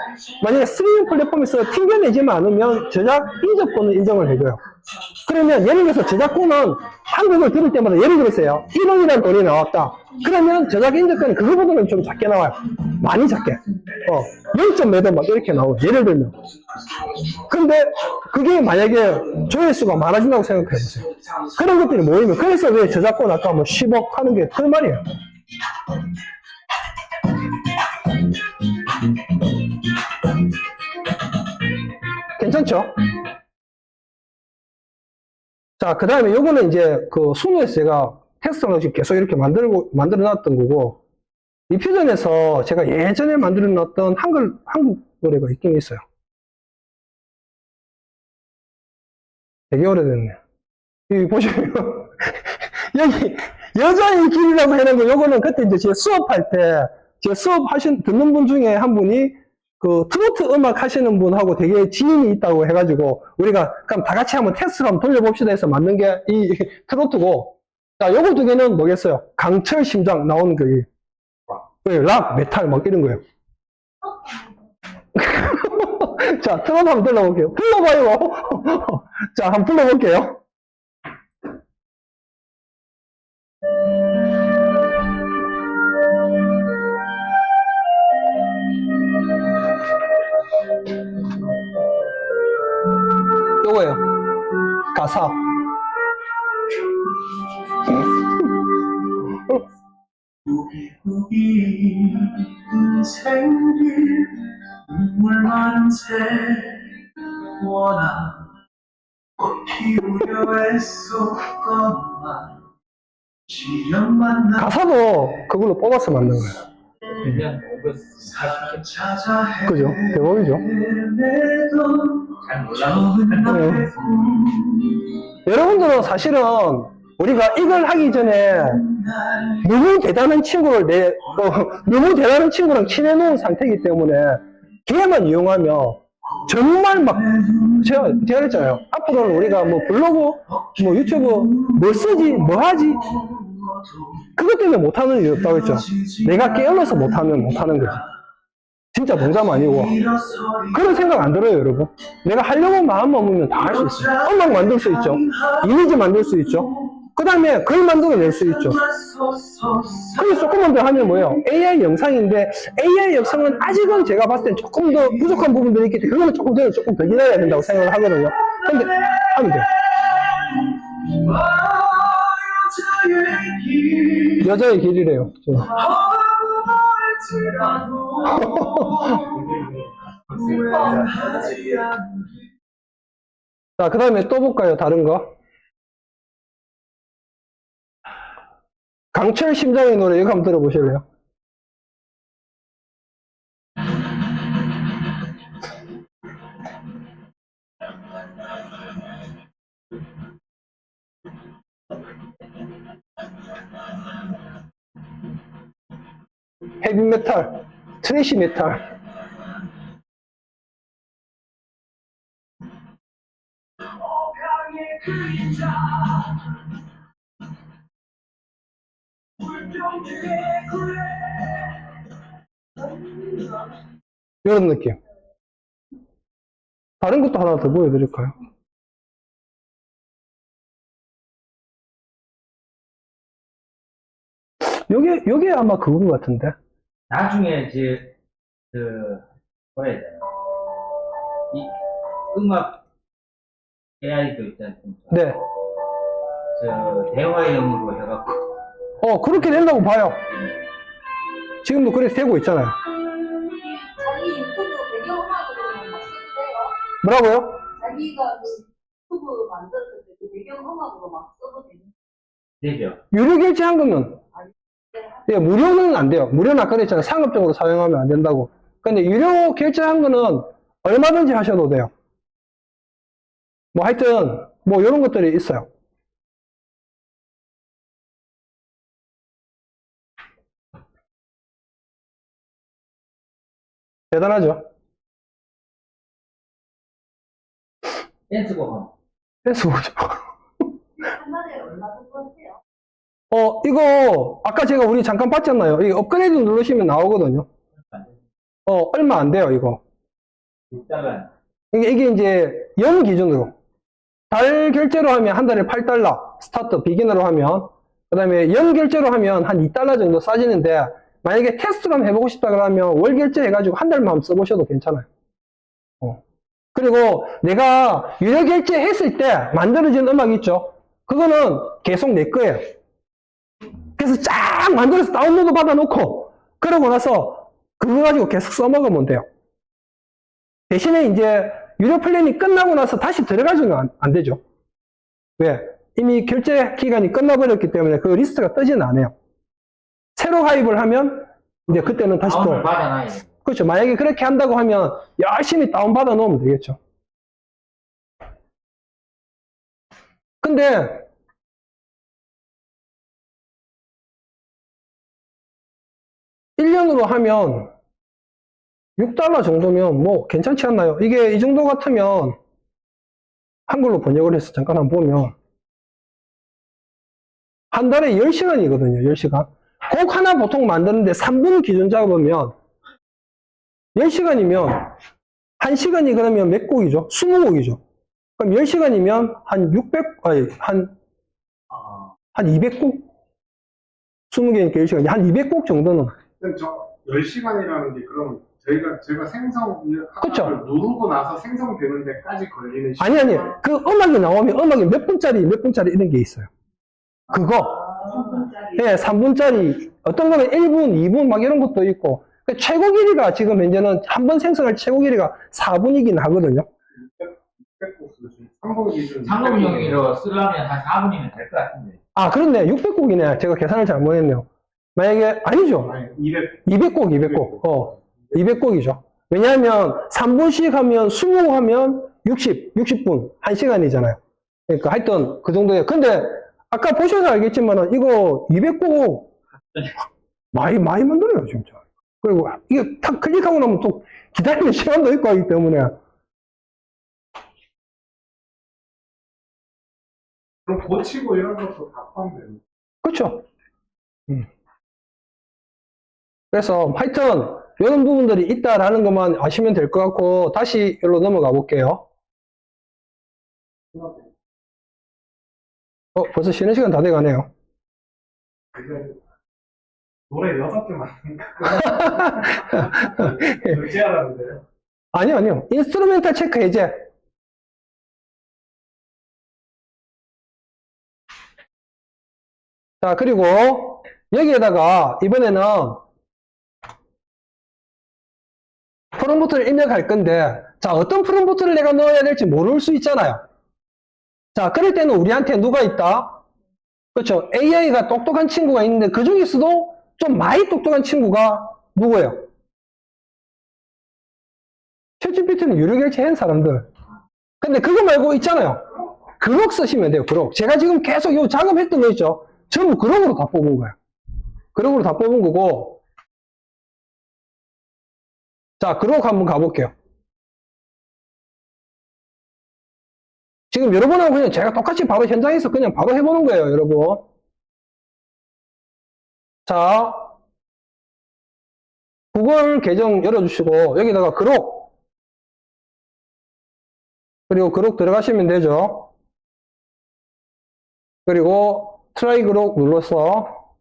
만약에 스트리밍 플랫폼에서 튕겨내지만 않으면 저작 인접권은 인정을 해줘요. 그러면 예를 들어서 저작권은 한국을 들을 때마다 예를 들었어요. 1원이라는 돈이 나왔다. 그러면 저작 인접권은 그거보다는 좀 작게 나와요. 많이 작게. 0점 매도 막 이렇게 나오고, 예를 들면. 근데 그게 만약에 조회수가 많아진다고 생각해 보세요. 그런 것들이 모이면, 그래서 왜 저작권 아까 뭐 10억 하는 게 그 말이에요. 괜찮죠? 자, 그 다음에 요거는 이제 그 순위에서 제가 테스트를 지금 계속 이렇게 만들어 놨던 거고, 리퓨전에서 제가 예전에 만들어 놨던 한국 노래가 있긴 있어요. 되게 오래됐네. 여기 보시면, 여기, 여자의 길이라고 해놓은 거, 요거는 그때 이제 제가 수업할 때, 제가 듣는 분 중에 한 분이, 그, 트로트 음악 하시는 분하고 되게 지인이 있다고 해가지고, 우리가, 그럼 다 같이 한번 테스트를 한번 돌려봅시다 해서 만든 게 이 트로트고, 자, 요거 두 개는 뭐겠어요? 강철 심장 나오는 그, 락, 메탈, 막 이런 거예요. 자, 트로트 한번 불러볼게요. 불러봐요. 자, 한번 불러볼게요. 요거예요. 가사. 부기 인생길 눈물 많은 세월아 꽃 피우려 애썼건만 시련만 가사도 그걸로 뽑아서 만든 거예요. 그냥 540개 찾아 그죠? 대박이죠? 잘 몰라도 네. 여러분들은 사실은 우리가 이걸 하기 전에 너무 대단한 친구를 너무 대단한 친구랑 친해놓은 상태이기 때문에 걔만 이용하면 정말 막 제가 그랬잖아요. 앞으로는 우리가 뭐 블로그, 뭐 유튜브 뭐 쓰지, 뭐 하지 그것 때문에 못하는 이유 없다고 했죠. 내가 게을러서 못하면 못하는 거지. 진짜 농담 아니고 그런 생각 안 들어요, 여러분. 내가 하려고 마음 먹으면 다 할 수 있어요. 음악 만들 수 있죠. 이미지 만들 수 있죠. 그 다음에 글 만들어낼 수 있죠. 그래서 조금만 더 하면 뭐예요? AI 영상인데 AI 영상은 아직은 제가 봤을 땐 조금 더 부족한 부분들이 있기 때문에 그거는 조금 더 기다려야 된다고 생각을 하거든요. 근데 하면 돼요. 여자의 길이래요. 자, 그 다음에 또 볼까요? 다른 거. 강철 심장의 노래 이거 한번 들어보실래요? 헤비메탈, 트래시 메탈. 이런 느낌. 다른 것도 하나 더 보여드릴까요? 요게 아마 그건 것 같은데. 나중에 이제 뭐라 해야 되나 이 음악 AI도 있지 않습니까? 네. 대화형으로 해갖고 그렇게 된다고 봐요. 지금도 그렇게 되고 있잖아요. 자기 유튜브 배경음악으로 막 써도 돼요? 뭐라고요? 자기가 그 유튜브 만들었을 때 그 배경음악으로 막 써도 되는 되죠. 유료 결제한 거면, 예, 무료는 안 돼요. 무료는 아까 그랬잖아요. 상업적으로 사용하면 안 된다고. 근데 유료 결제한 거는 얼마든지 하셔도 돼요. 뭐 하여튼, 뭐 이런 것들이 있어요. 대단하죠? 댄스곡 하면 댄스 보죠. 한 달에 얼마 정도 하세요? 이거, 아까 제가 우리 잠깐 봤잖아요. 이거 업그레이드 누르시면 나오거든요. 얼마 안 돼요, 이거. 6달러 이게 이제 연 기준으로. 달 결제로 하면 한 달에 8달러. 스타트, 비기너로 하면. 그 다음에 연 결제로 하면 한 2달러 정도 싸지는데, 만약에 테스트로 한번 해보고 싶다 그러면 월 결제 해가지고 한 달만 한번 써보셔도 괜찮아요. 그리고 내가 유료 결제했을 때 만들어진 음악 있죠? 그거는 계속 내 거예요. 그래서 쫙 만들어서 다운로드 받아놓고 그러고 나서 그거 가지고 계속 써먹으면 돼요. 대신에 이제 유료 플랜이 끝나고 나서 다시 들어가지는 안 되죠. 왜? 이미 결제 기간이 끝나버렸기 때문에 그 리스트가 뜨지는 않아요. 새로 가입을 하면 이제 그때는 다시 또 다운을 받아놔야 돼. 그렇죠. 만약에 그렇게 한다고 하면 열심히 다운받아 놓으면 되겠죠. 근데 (1년으로) 하면 $6 정도면 뭐 괜찮지 않나요? 이게 이 정도 같으면 한글로 번역을 해서 잠깐 한번 보면 한 달에 10시간이거든요. 10시간. 곡 하나 보통 만드는데 3분 기준 잡으면 10시간이면 1시간이 그러면 몇 곡이죠? 20곡이죠. 그럼 10시간이면 한 200곡? 20개니까 10시간. 한 200곡 정도는. 근데 저 10시간이라는 게 그러면 제가 생성 그쵸. 하나를 누르고 나서 생성되는 데까지 걸리는 시간. 아니. 그 음악이 나오면 음악이 몇 분짜리 이런 게 있어요. 그거. 3분짜리. 네, 3분짜리. 어떤 거는 1분, 2분 막 이런 것도 있고. 그 최고 길이가 지금 현재는 한 번 생성할 최고 길이가 4분이긴 하거든요. 600곡 쓰시 3분 기준. 상업용으로 쓰려면 한 4분이면 될 것 같은데. 아, 그렇네. 600곡이네. 제가 계산을 잘못했네요. 만약에, 아니죠. 아니 200. 200곡. 200곡이죠. 왜냐하면 3분씩 하면 20곡 하면 60분, 1시간이잖아요. 그러니까 하여튼 그 정도예요. 근데 아까 보셔서 알겠지만은 이거 200곡 많이 만들어요, 진짜. 그리고 이게 탁 클릭하고 나면 또 기다리는 시간도 있고 하기 때문에. 그럼 고치고 이런 것도 다 포함되는. 그렇죠. 그래서 하여튼 이런 부분들이 있다라는 것만 아시면 될 것 같고 다시 여기로 넘어가 볼게요. 벌써 쉬는 시간 다 돼가네요. 노래 6개 맞으니까. 그렇게 하라는데요. 아니요. 인스트루멘탈 체크 해제. 자, 그리고 여기에다가 이번에는 프롬프트를 입력할 건데, 자, 어떤 프롬프트를 내가 넣어야 될지 모를 수 있잖아요. 자, 그럴 때는 우리한테 누가 있다? 그렇죠. AI가 똑똑한 친구가 있는데 그 중에서도 좀 많이 똑똑한 친구가 누구예요? 챗GPT는 유료 결제한 사람들. 근데 그거 말고 있잖아요. 그록 쓰시면 돼요, 그록. 제가 지금 계속 요 작업했던 거 있죠? 전부 그록으로 다 뽑은 거예요. 그록으로 다 뽑은 거고. 자, 그록 한번 가볼게요. 지금 여러분하고 그냥 제가 똑같이 바로 현장에서 그냥 바로 해보는 거예요, 여러분. 자, 구글 계정 열어주시고, 여기다가 그록. 그리고 그록 들어가시면 되죠. 그리고 트라이 그록 눌러서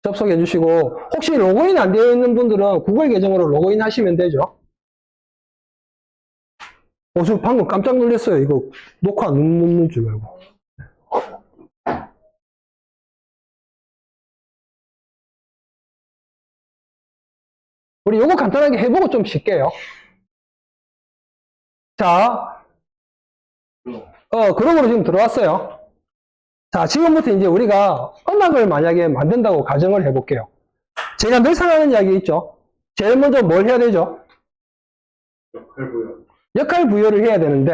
접속해 주시고, 혹시 로그인 안 되어 있는 분들은 구글 계정으로 로그인 하시면 되죠. 저 방금 깜짝 놀랐어요. 이거 녹화 눈 줄 알고. 우리 요거 간단하게 해보고 좀 쉴게요. 자, 그룹으로 지금 들어왔어요. 자, 지금부터 이제 우리가 음악을 만약에 만든다고 가정을 해볼게요. 제가 늘상 하는 이야기 있죠? 제일 먼저 뭘 해야 되죠? 역할 부여. 역할 부여를 해야 되는데,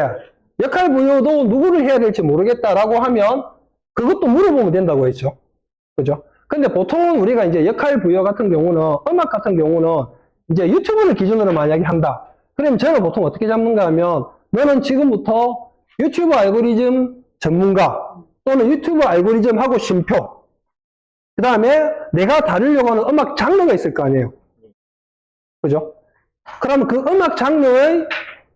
역할 부여도 누구를 해야 될지 모르겠다라고 하면 그것도 물어보면 된다고 했죠. 그죠? 근데 보통은 우리가 이제 역할 부여 같은 경우는, 음악 같은 경우는 이제 유튜브를 기준으로 만약에 한다. 그럼 제가 보통 어떻게 잡는가 하면, 너는 지금부터 유튜브 알고리즘 전문가 또는 유튜브 알고리즘하고 쉼표, 그 다음에 내가 다루려고 하는 음악 장르가 있을 거 아니에요. 그죠? 그러면 그 음악 장르의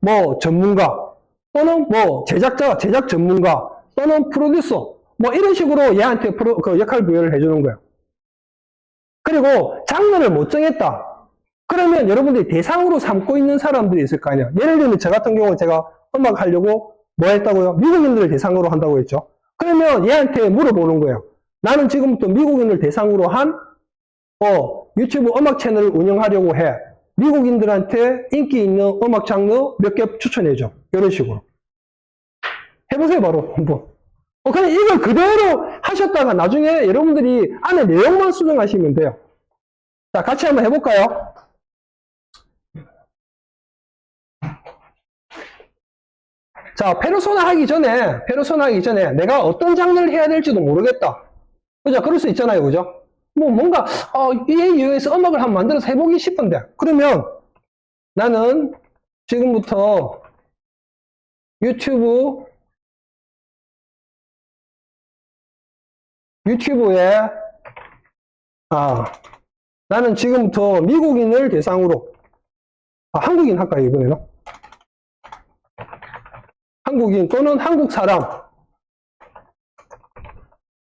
뭐 전문가 또는 뭐 제작자, 제작 전문가 또는 프로듀서 뭐 이런 식으로 얘한테 그 역할 부여를 해주는 거예요. 그리고 장르를 못 정했다. 그러면 여러분들이 대상으로 삼고 있는 사람들이 있을 거 아니에요. 예를 들면 저 같은 경우는 제가 음악 하려고 뭐 했다고요? 미국인들을 대상으로 한다고 했죠. 그러면 얘한테 물어보는 거예요. 나는 지금부터 미국인을 대상으로 한 유튜브 음악 채널을 운영하려고 해. 미국인들한테 인기 있는 음악 장르 몇 개 추천해줘. 이런 식으로. 해보세요, 바로 한번. 그냥 이걸 그대로 하셨다가 나중에 여러분들이 안에 내용만 수정하시면 돼요. 자, 같이 한번 해볼까요? 자, 페르소나 하기 전에 내가 어떤 장르를 해야 될지도 모르겠다. 그죠? 그럴 수 있잖아요. 그죠? 뭐 뭔가 이에 이용해서 음악을 한번 만들어서 해보기 싶은데, 그러면 나는 지금부터 유튜브에 나는 지금부터 미국인을 대상으로 한국인 할까요, 이번에는? 한국인 또는 한국 사람.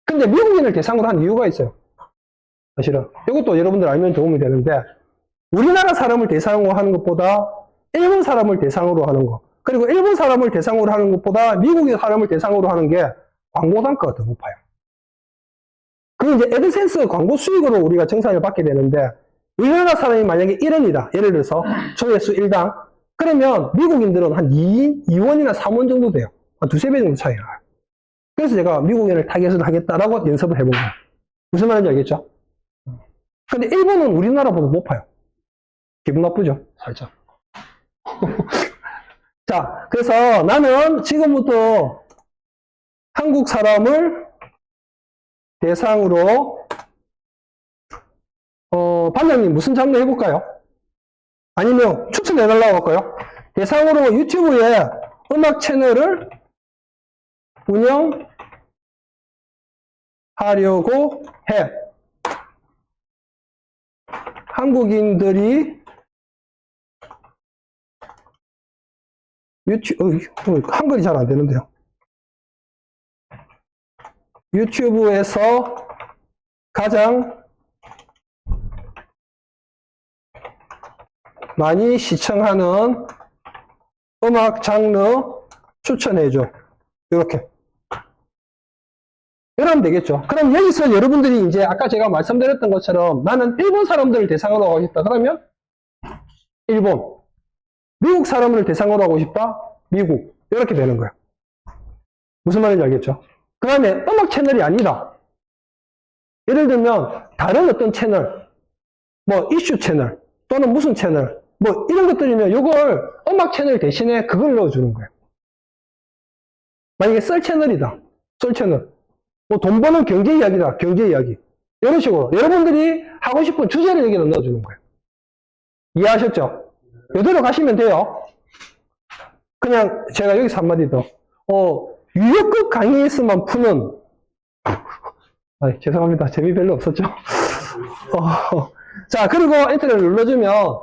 근데 미국인을 대상으로 한 이유가 있어요. 사실은 이것도 여러분들 알면 도움이 되는데, 우리나라 사람을 대상으로 하는 것보다 일본 사람을 대상으로 하는 거, 그리고 일본 사람을 대상으로 하는 것보다 미국의 사람을 대상으로 하는 게 광고 단가가 더 높아요. 그리고 이제 애드센스 광고 수익으로 우리가 정산을 받게 되는데, 우리나라 사람이 만약에 1원이다. 예를 들어서 조회수 1당. 그러면 미국인들은 한 2원이나 3원 정도 돼요. 한 두세 배 정도 차이가 나요. 그래서 제가 미국인을 타겟을 하겠다라고 연습을 해본 거예요. 무슨 말인지 알겠죠? 근데 일본은 우리나라보다 높아요. 기분 나쁘죠? 살짝. 자, 그래서 나는 지금부터 한국 사람을 대상으로 반장님 무슨 장르 해볼까요? 아니면 추천해달라고 할까요? 대상으로 유튜브에 음악 채널을 운영하려고 해. 한국인들이 한글이 잘 안 되는데요. 유튜브에서 가장 많이 시청하는 음악 장르 추천해줘. 이렇게. 이러면 되겠죠. 그럼 여기서 여러분들이 이제 아까 제가 말씀드렸던 것처럼 나는 일본 사람들을 대상으로 하고 싶다. 그러면 일본. 미국 사람을 대상으로 하고 싶다. 미국. 이렇게 되는 거예요. 무슨 말인지 알겠죠? 그 다음에 음악 채널이 아니다. 예를 들면 다른 어떤 채널, 뭐 이슈 채널 또는 무슨 채널 뭐 이런 것들이면 이걸 음악 채널 대신에 그걸 넣어주는 거예요. 만약에 썰 채널이다. 썰 채널. 뭐 돈 버는 경제 이야기다. 경제 이야기. 이런 식으로 여러분들이 하고 싶은 주제를 여기다 넣어주는 거예요. 이해하셨죠? 이대로 가시면 돼요. 그냥 제가 여기서 한마디 더. 유료급 강의에서만 푸는 죄송합니다. 재미 별로 없었죠? 자, 그리고 엔터를 눌러주면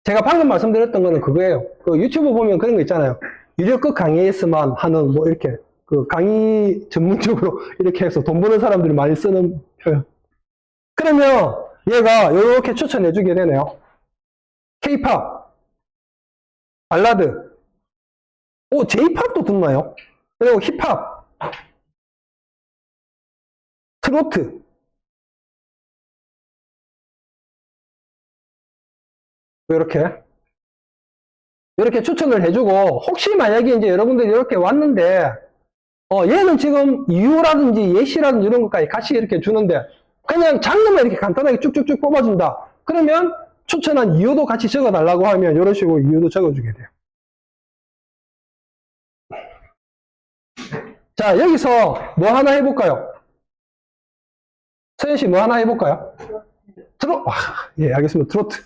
제가 방금 말씀드렸던 거는 그거예요. 그 유튜브 보면 그런 거 있잖아요. 유료급 강의에서만 하는 뭐 이렇게 그 강의 전문적으로 이렇게 해서 돈 버는 사람들이 많이 쓰는 표현. 그러면 얘가 이렇게 추천해 주게 되네요. K-팝, 발라드, J-팝도 듣나요? 그리고 힙합, 트로트, 이렇게 추천을 해주고, 혹시 만약에 이제 여러분들이 이렇게 왔는데, 얘는 지금 이유라든지 예시라든지 이런 것까지 같이 이렇게 주는데, 그냥 장르만 이렇게 간단하게 쭉쭉쭉 뽑아준다. 그러면 추천한 이유도 같이 적어달라고 하면 이런 식으로 이유도 적어주게 돼요. 자, 여기서 뭐 하나 해볼까요? 서현 씨 뭐 하나 해볼까요? 예, 알겠습니다. 트로트.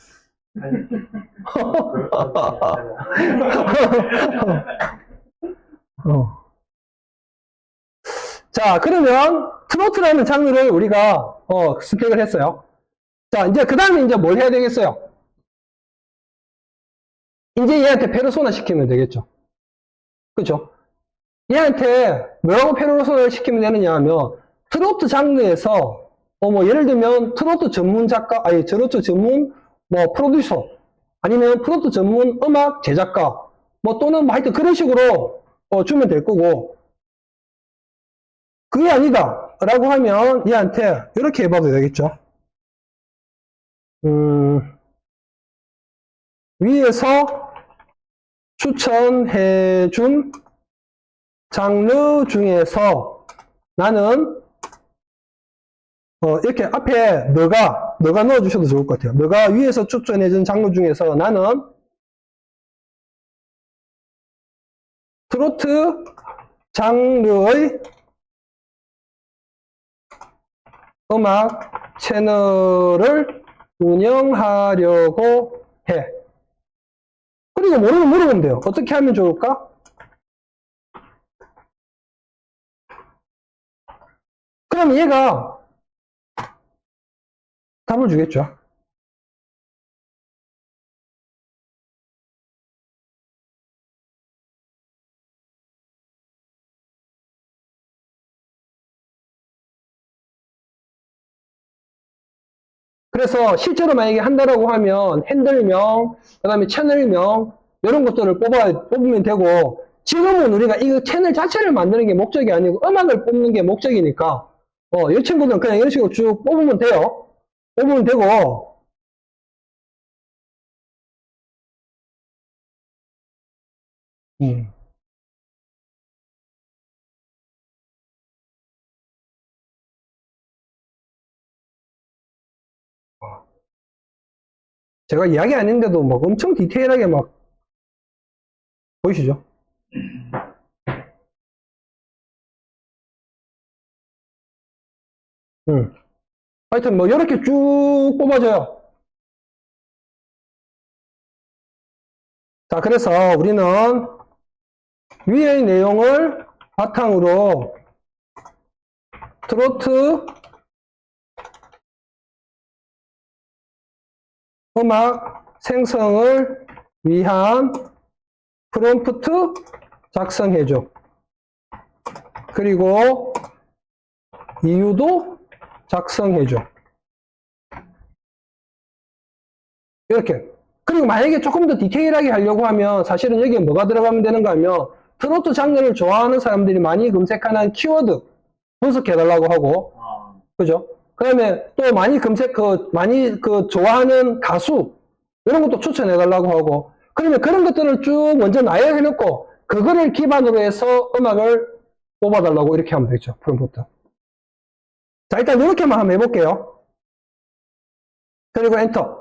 자, 그러면 트로트라는 장르를 우리가 스펙을 했어요. 자, 이제 그 다음에 이제 뭘 해야 되겠어요? 이제 얘한테 페르소나 시키면 되겠죠. 그죠? 얘한테 뭐라고 페르소나를 시키면 되느냐 하면 트로트 장르에서, 뭐, 예를 들면, 트로트 전문 작가, 아니, 트로트 전문, 뭐, 프로듀서, 아니면 트로트 전문 음악 제작가, 뭐, 또는 뭐 하여튼 그런 식으로, 주면 될 거고, 그게 아니다. 라고 하면, 얘한테, 이렇게 해봐도 되겠죠. 위에서 추천해준 장르 중에서 나는, 이렇게 앞에 너가 넣어주셔도 좋을 것 같아요. 너가 위에서 추천해준 장르 중에서 나는 트로트 장르의 음악 채널을 운영하려고 해. 그리고 모르면 물어보면 돼요. 어떻게 하면 좋을까? 그럼 얘가 답을 주겠죠. 그래서 실제로 만약에 한다라고 하면 핸들명, 그 다음에 채널명 이런 것들을 뽑으면 되고, 지금은 우리가 이 채널 자체를 만드는 게 목적이 아니고 음악을 뽑는 게 목적이니까 이 친구들은 그냥 이런 식으로 쭉 뽑으면 돼요. 뽑으면 되고, 제가 이야기 아닌데도 막 엄청 디테일하게 막 보이시죠? 하여튼 뭐 이렇게 쭉 뽑아줘요. 자, 그래서 우리는 위의 내용을 바탕으로 트로트 음악 생성을 위한 프롬프트 작성해줘. 그리고 이유도 작성해줘. 이렇게. 그리고 만약에 조금 더 디테일하게 하려고 하면 사실은 여기에 뭐가 들어가면 되는가 하면 트로트 장르를 좋아하는 사람들이 많이 검색하는 키워드 분석해달라고 하고, 그죠? 그 다음에 또 많이 많이 좋아하는 가수, 이런 것도 추천해달라고 하고, 그러면 그런 것들을 쭉 먼저 나열해놓고, 그거를 기반으로 해서 음악을 뽑아달라고 이렇게 하면 되죠. 프롬프트. 자, 일단 이렇게만 한번 해볼게요. 그리고 엔터.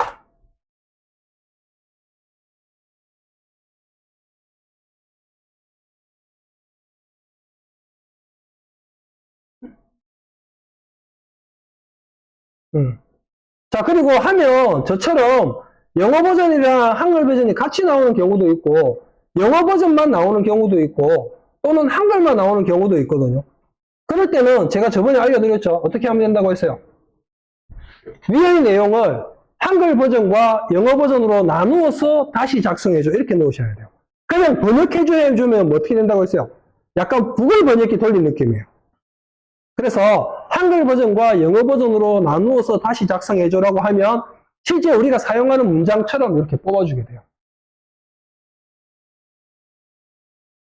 자, 그리고 하면 저처럼 영어 버전이랑 한글 버전이 같이 나오는 경우도 있고, 영어 버전만 나오는 경우도 있고, 또는 한글만 나오는 경우도 있거든요. 그럴 때는 제가 저번에 알려드렸죠. 어떻게 하면 된다고 했어요? 위의 내용을 한글 버전과 영어 버전으로 나누어서 다시 작성해줘. 이렇게 넣으셔야 돼요. 그냥 번역해주면 뭐 어떻게 된다고 했어요? 약간 구글 번역기 돌린 느낌이에요. 그래서 한글 버전과 영어 버전으로 나누어서 다시 작성해줘라고 하면 실제 우리가 사용하는 문장처럼 이렇게 뽑아주게 돼요.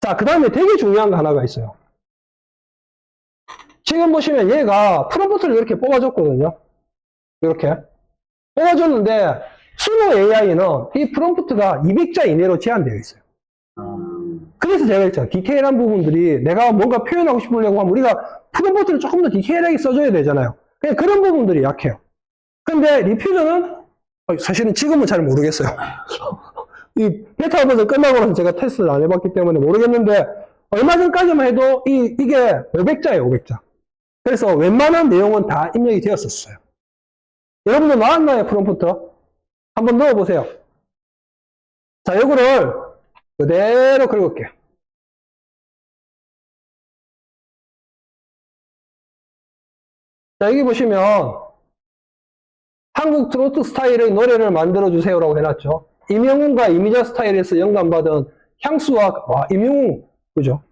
자, 그 다음에 되게 중요한 거 하나가 있어요. 지금 보시면 얘가 프롬프트를 이렇게 뽑아줬거든요. 이렇게 뽑아줬는데 수노 AI는 이 프롬프트가 200자 이내로 제한되어 있어요. 그래서 제가 했죠. 디테일한 부분들이 내가 뭔가 표현하고 싶으려고 하면 우리가 프롬프트를 조금 더 디테일하게 써줘야 되잖아요. 그냥 그런 부분들이 약해요. 근데 리퓨저는 사실은 지금은 잘 모르겠어요. 이 베타 버전 끝나고 나서 제가 테스트를 안 해봤기 때문에 모르겠는데 얼마 전까지만 해도 이게 500자예요, 500자. 그래서 웬만한 내용은 다 입력이 되었었어요. 여러분들 나왔나요, 프롬프트? 한번 넣어보세요. 자, 이거를 그대로 긁을게요. 자, 여기 보시면 한국 트로트 스타일의 노래를 만들어주세요라고 해놨죠. 임영웅과 이미자 스타일에서 영감받은 향수와, 와, 임영웅, 그죠?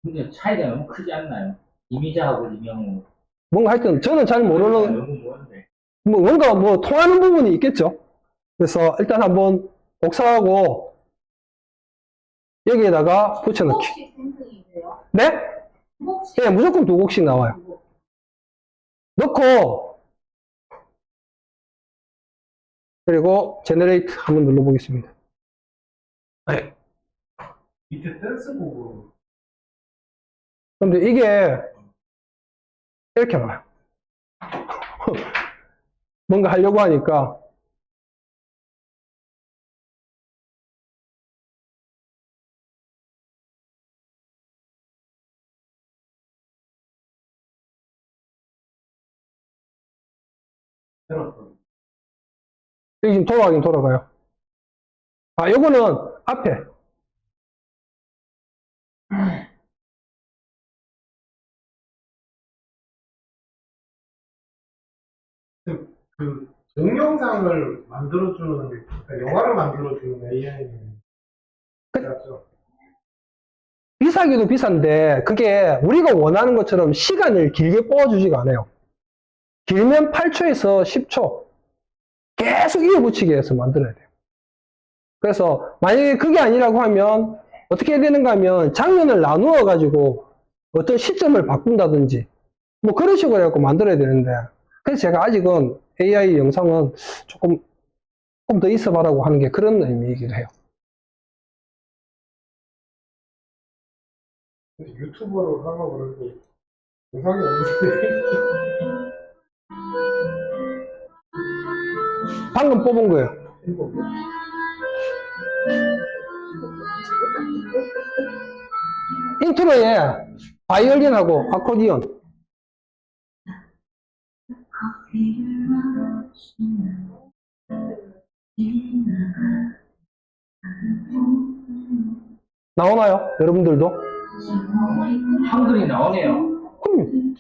근데 차이가 너무 크지 않나요? 이미자하고 임영웅. 뭔가 하여튼 저는 잘 모르는, 너무 먼데. 뭔가 통하는 부분이 있겠죠. 그래서 일단 한번 복사하고 여기에다가 붙여넣기. 혹시 생성이세요? 네? 혹시 네, 무조건 두 곡씩 나와요. 넣고, 그리고 제너레이트 한번 눌러보겠습니다. 네. 밑에 댄스곡으로 근데 이게 이렇게 나와요. 뭔가 하려고 하니까. 해놨어요. 여기 지금 돌아가긴 돌아가요. 아, 요거는 앞에. 그 동영상을 만들어주는, 그러니까 영화를 만들어주는 AI는 맞죠? 비싸기도 비싼데, 그게 우리가 원하는 것처럼 시간을 길게 뽑아주지가 않아요. 길면 8초에서 10초. 계속 이어붙이게 해서 만들어야 돼요. 그래서 만약에 그게 아니라고 하면 어떻게 해야 되는가 하면 장면을 나누어 가지고 어떤 시점을 바꾼다든지 뭐 그런 식으로 해갖고 만들어야 되는데, 그래서 제가 아직은 AI 영상은 조금 더 있어봐라고 하는 게 그런 의미이기도 해요. 근데 유튜버로 하려고 그래도 영상이 없는데 방금 뽑은 거예요. 이거 인트로에 바이올린하고 아코디언. 나오나요? 여러분들도? 한글이 나오네요. 그럼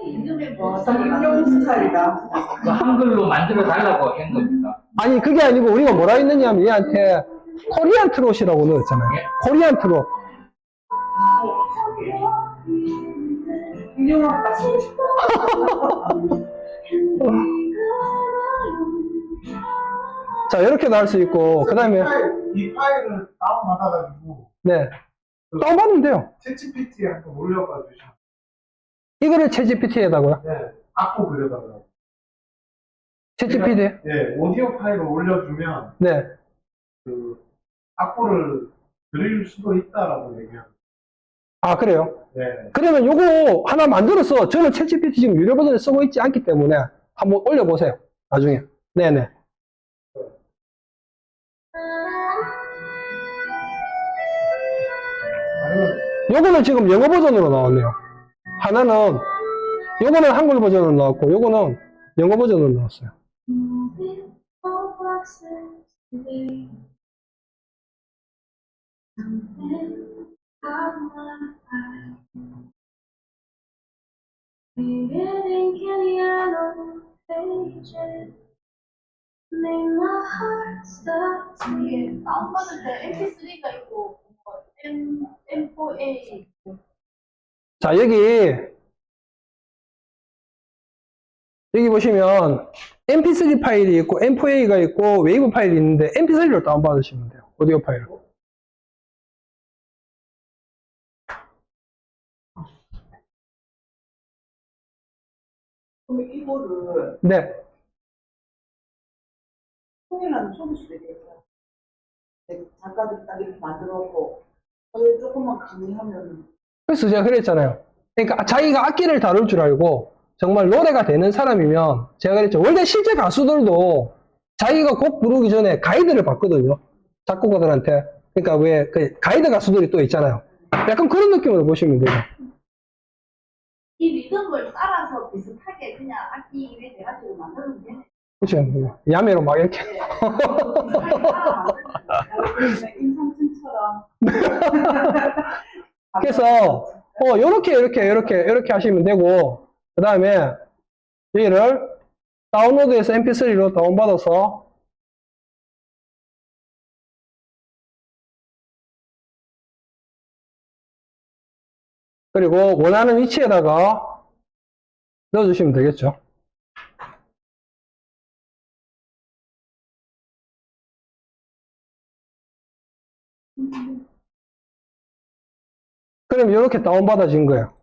요즘에 뭐 와, 딱 인형 스타일이다. 그 한글로 만들어 달라고 한 겁니다. 아니 그게 아니고 우리가 뭐라 했느냐 하면 얘한테 코리안 트롯이라고 넣었잖아요. 코리안 트롯. 인형하고 딱 쓰고 싶어. 자 이렇게도 할 수 있고 그 다음에 이 파일을 다운받아가지고 네 다운받으면 돼요. 챗GPT에 한번 올려봐주시면 이거를 챗GPT에다가요. 네, 악보 그려달라고. 챗GPT. 네, 오디오 파일을 올려주면 네. 그 악보를 그릴 수도 있다라고 얘기합니다. 아 그래요? 네. 그러면 요거 하나 만들어서 저는 챗GPT 지금 유료 버전을 쓰고 있지 않기 때문에 한번 올려보세요. 나중에. 네네. 아니면 요거는 지금 영어 버전으로 나왔네요. 하나는 요거는 한글 버전으로 나왔고 요거는 영어 버전으로 나왔어요. 이게 다운받을 때 MP3가 있고 M4A 자 여기 보시면 mp3 파일이 있고 m4a가 있고 웨이브 파일이 있는데 mp3로 다운받으시면 돼요. 오디오 파일. 그럼 이거를 네. 통일하는 속일 수도 있겠어요. 작가들이 딱 이렇게 만들어놓고 저희 조금만 강의하면 그래서 제가 그랬잖아요. 그러니까 자기가 악기를 다룰 줄 알고 정말 노래가 되는 사람이면 제가 그랬죠. 원래 실제 가수들도 자기가 곡 부르기 전에 가이드를 받거든요. 작곡가들한테. 그러니까 왜 그 가이드 가수들이 또 있잖아요. 약간 그런 느낌으로 보시면 되죠. 이 리듬을 따라서 비슷하게 그냥 악기 입에 돼가지고 만들면 되네. 그렇죠. 야매로 막 이렇게. 네. 비슷하게 따라 만들면 그냥 임상춘처럼 그래서 이렇게 하시면 되고 그 다음에 여기를 다운로드해서 mp3로 다운받아서 그리고 원하는 위치에다가 넣어주시면 되겠죠. 그럼 이렇게 다운받아진 거예요.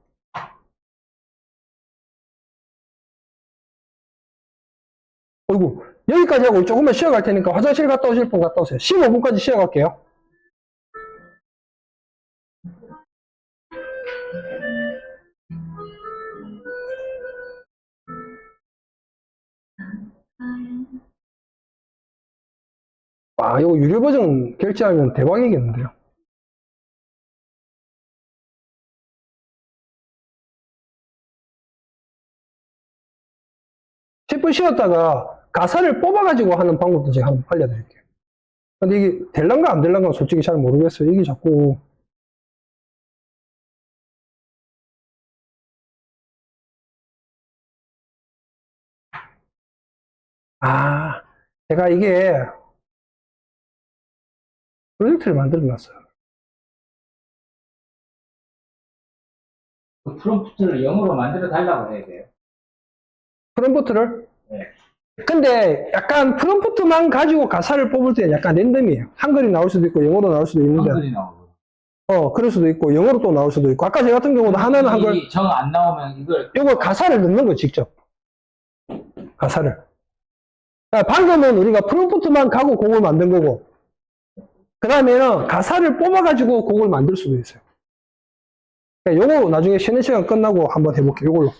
어이구, 여기까지 하고 조금만 쉬어갈 테니까 화장실 갔다 오실 분 갔다 오세요. 15분까지 쉬어갈게요. 와, 이거 유료 버전 결제하면 대박이겠는데요. 십 분 쉬었다가 가사를 뽑아가지고 하는 방법도 제가 한번 알려드릴게요. 근데 이게 될란가 안 될란가 솔직히 잘 모르겠어요. 이게 자꾸. 아, 제가 이게 프로젝트를 만들어 놨어요. 그 프롬프트를 영어로 만들어 달라고 해야 돼요. 프롬프트를? 네. 근데 약간 프롬프트만 가지고 가사를 뽑을 때는 약간 랜덤이에요. 한글이 나올 수도 있고 영어로 나올 수도 있는데. 한글이 나오고. 그럴 수도 있고 영어로 또 나올 수도 있고. 아까 제 같은 경우도 하나는 한글, 정 안 나오면 이걸 이거 가사를 넣는 거 직접. 가사를. 방금은 우리가 프롬프트만 가고 곡을 만든 거고, 그 다음에는 가사를 뽑아가지고 곡을 만들 수도 있어요. 요거 나중에 쉬는 시간 끝나고 한번 해볼게요. 요걸로.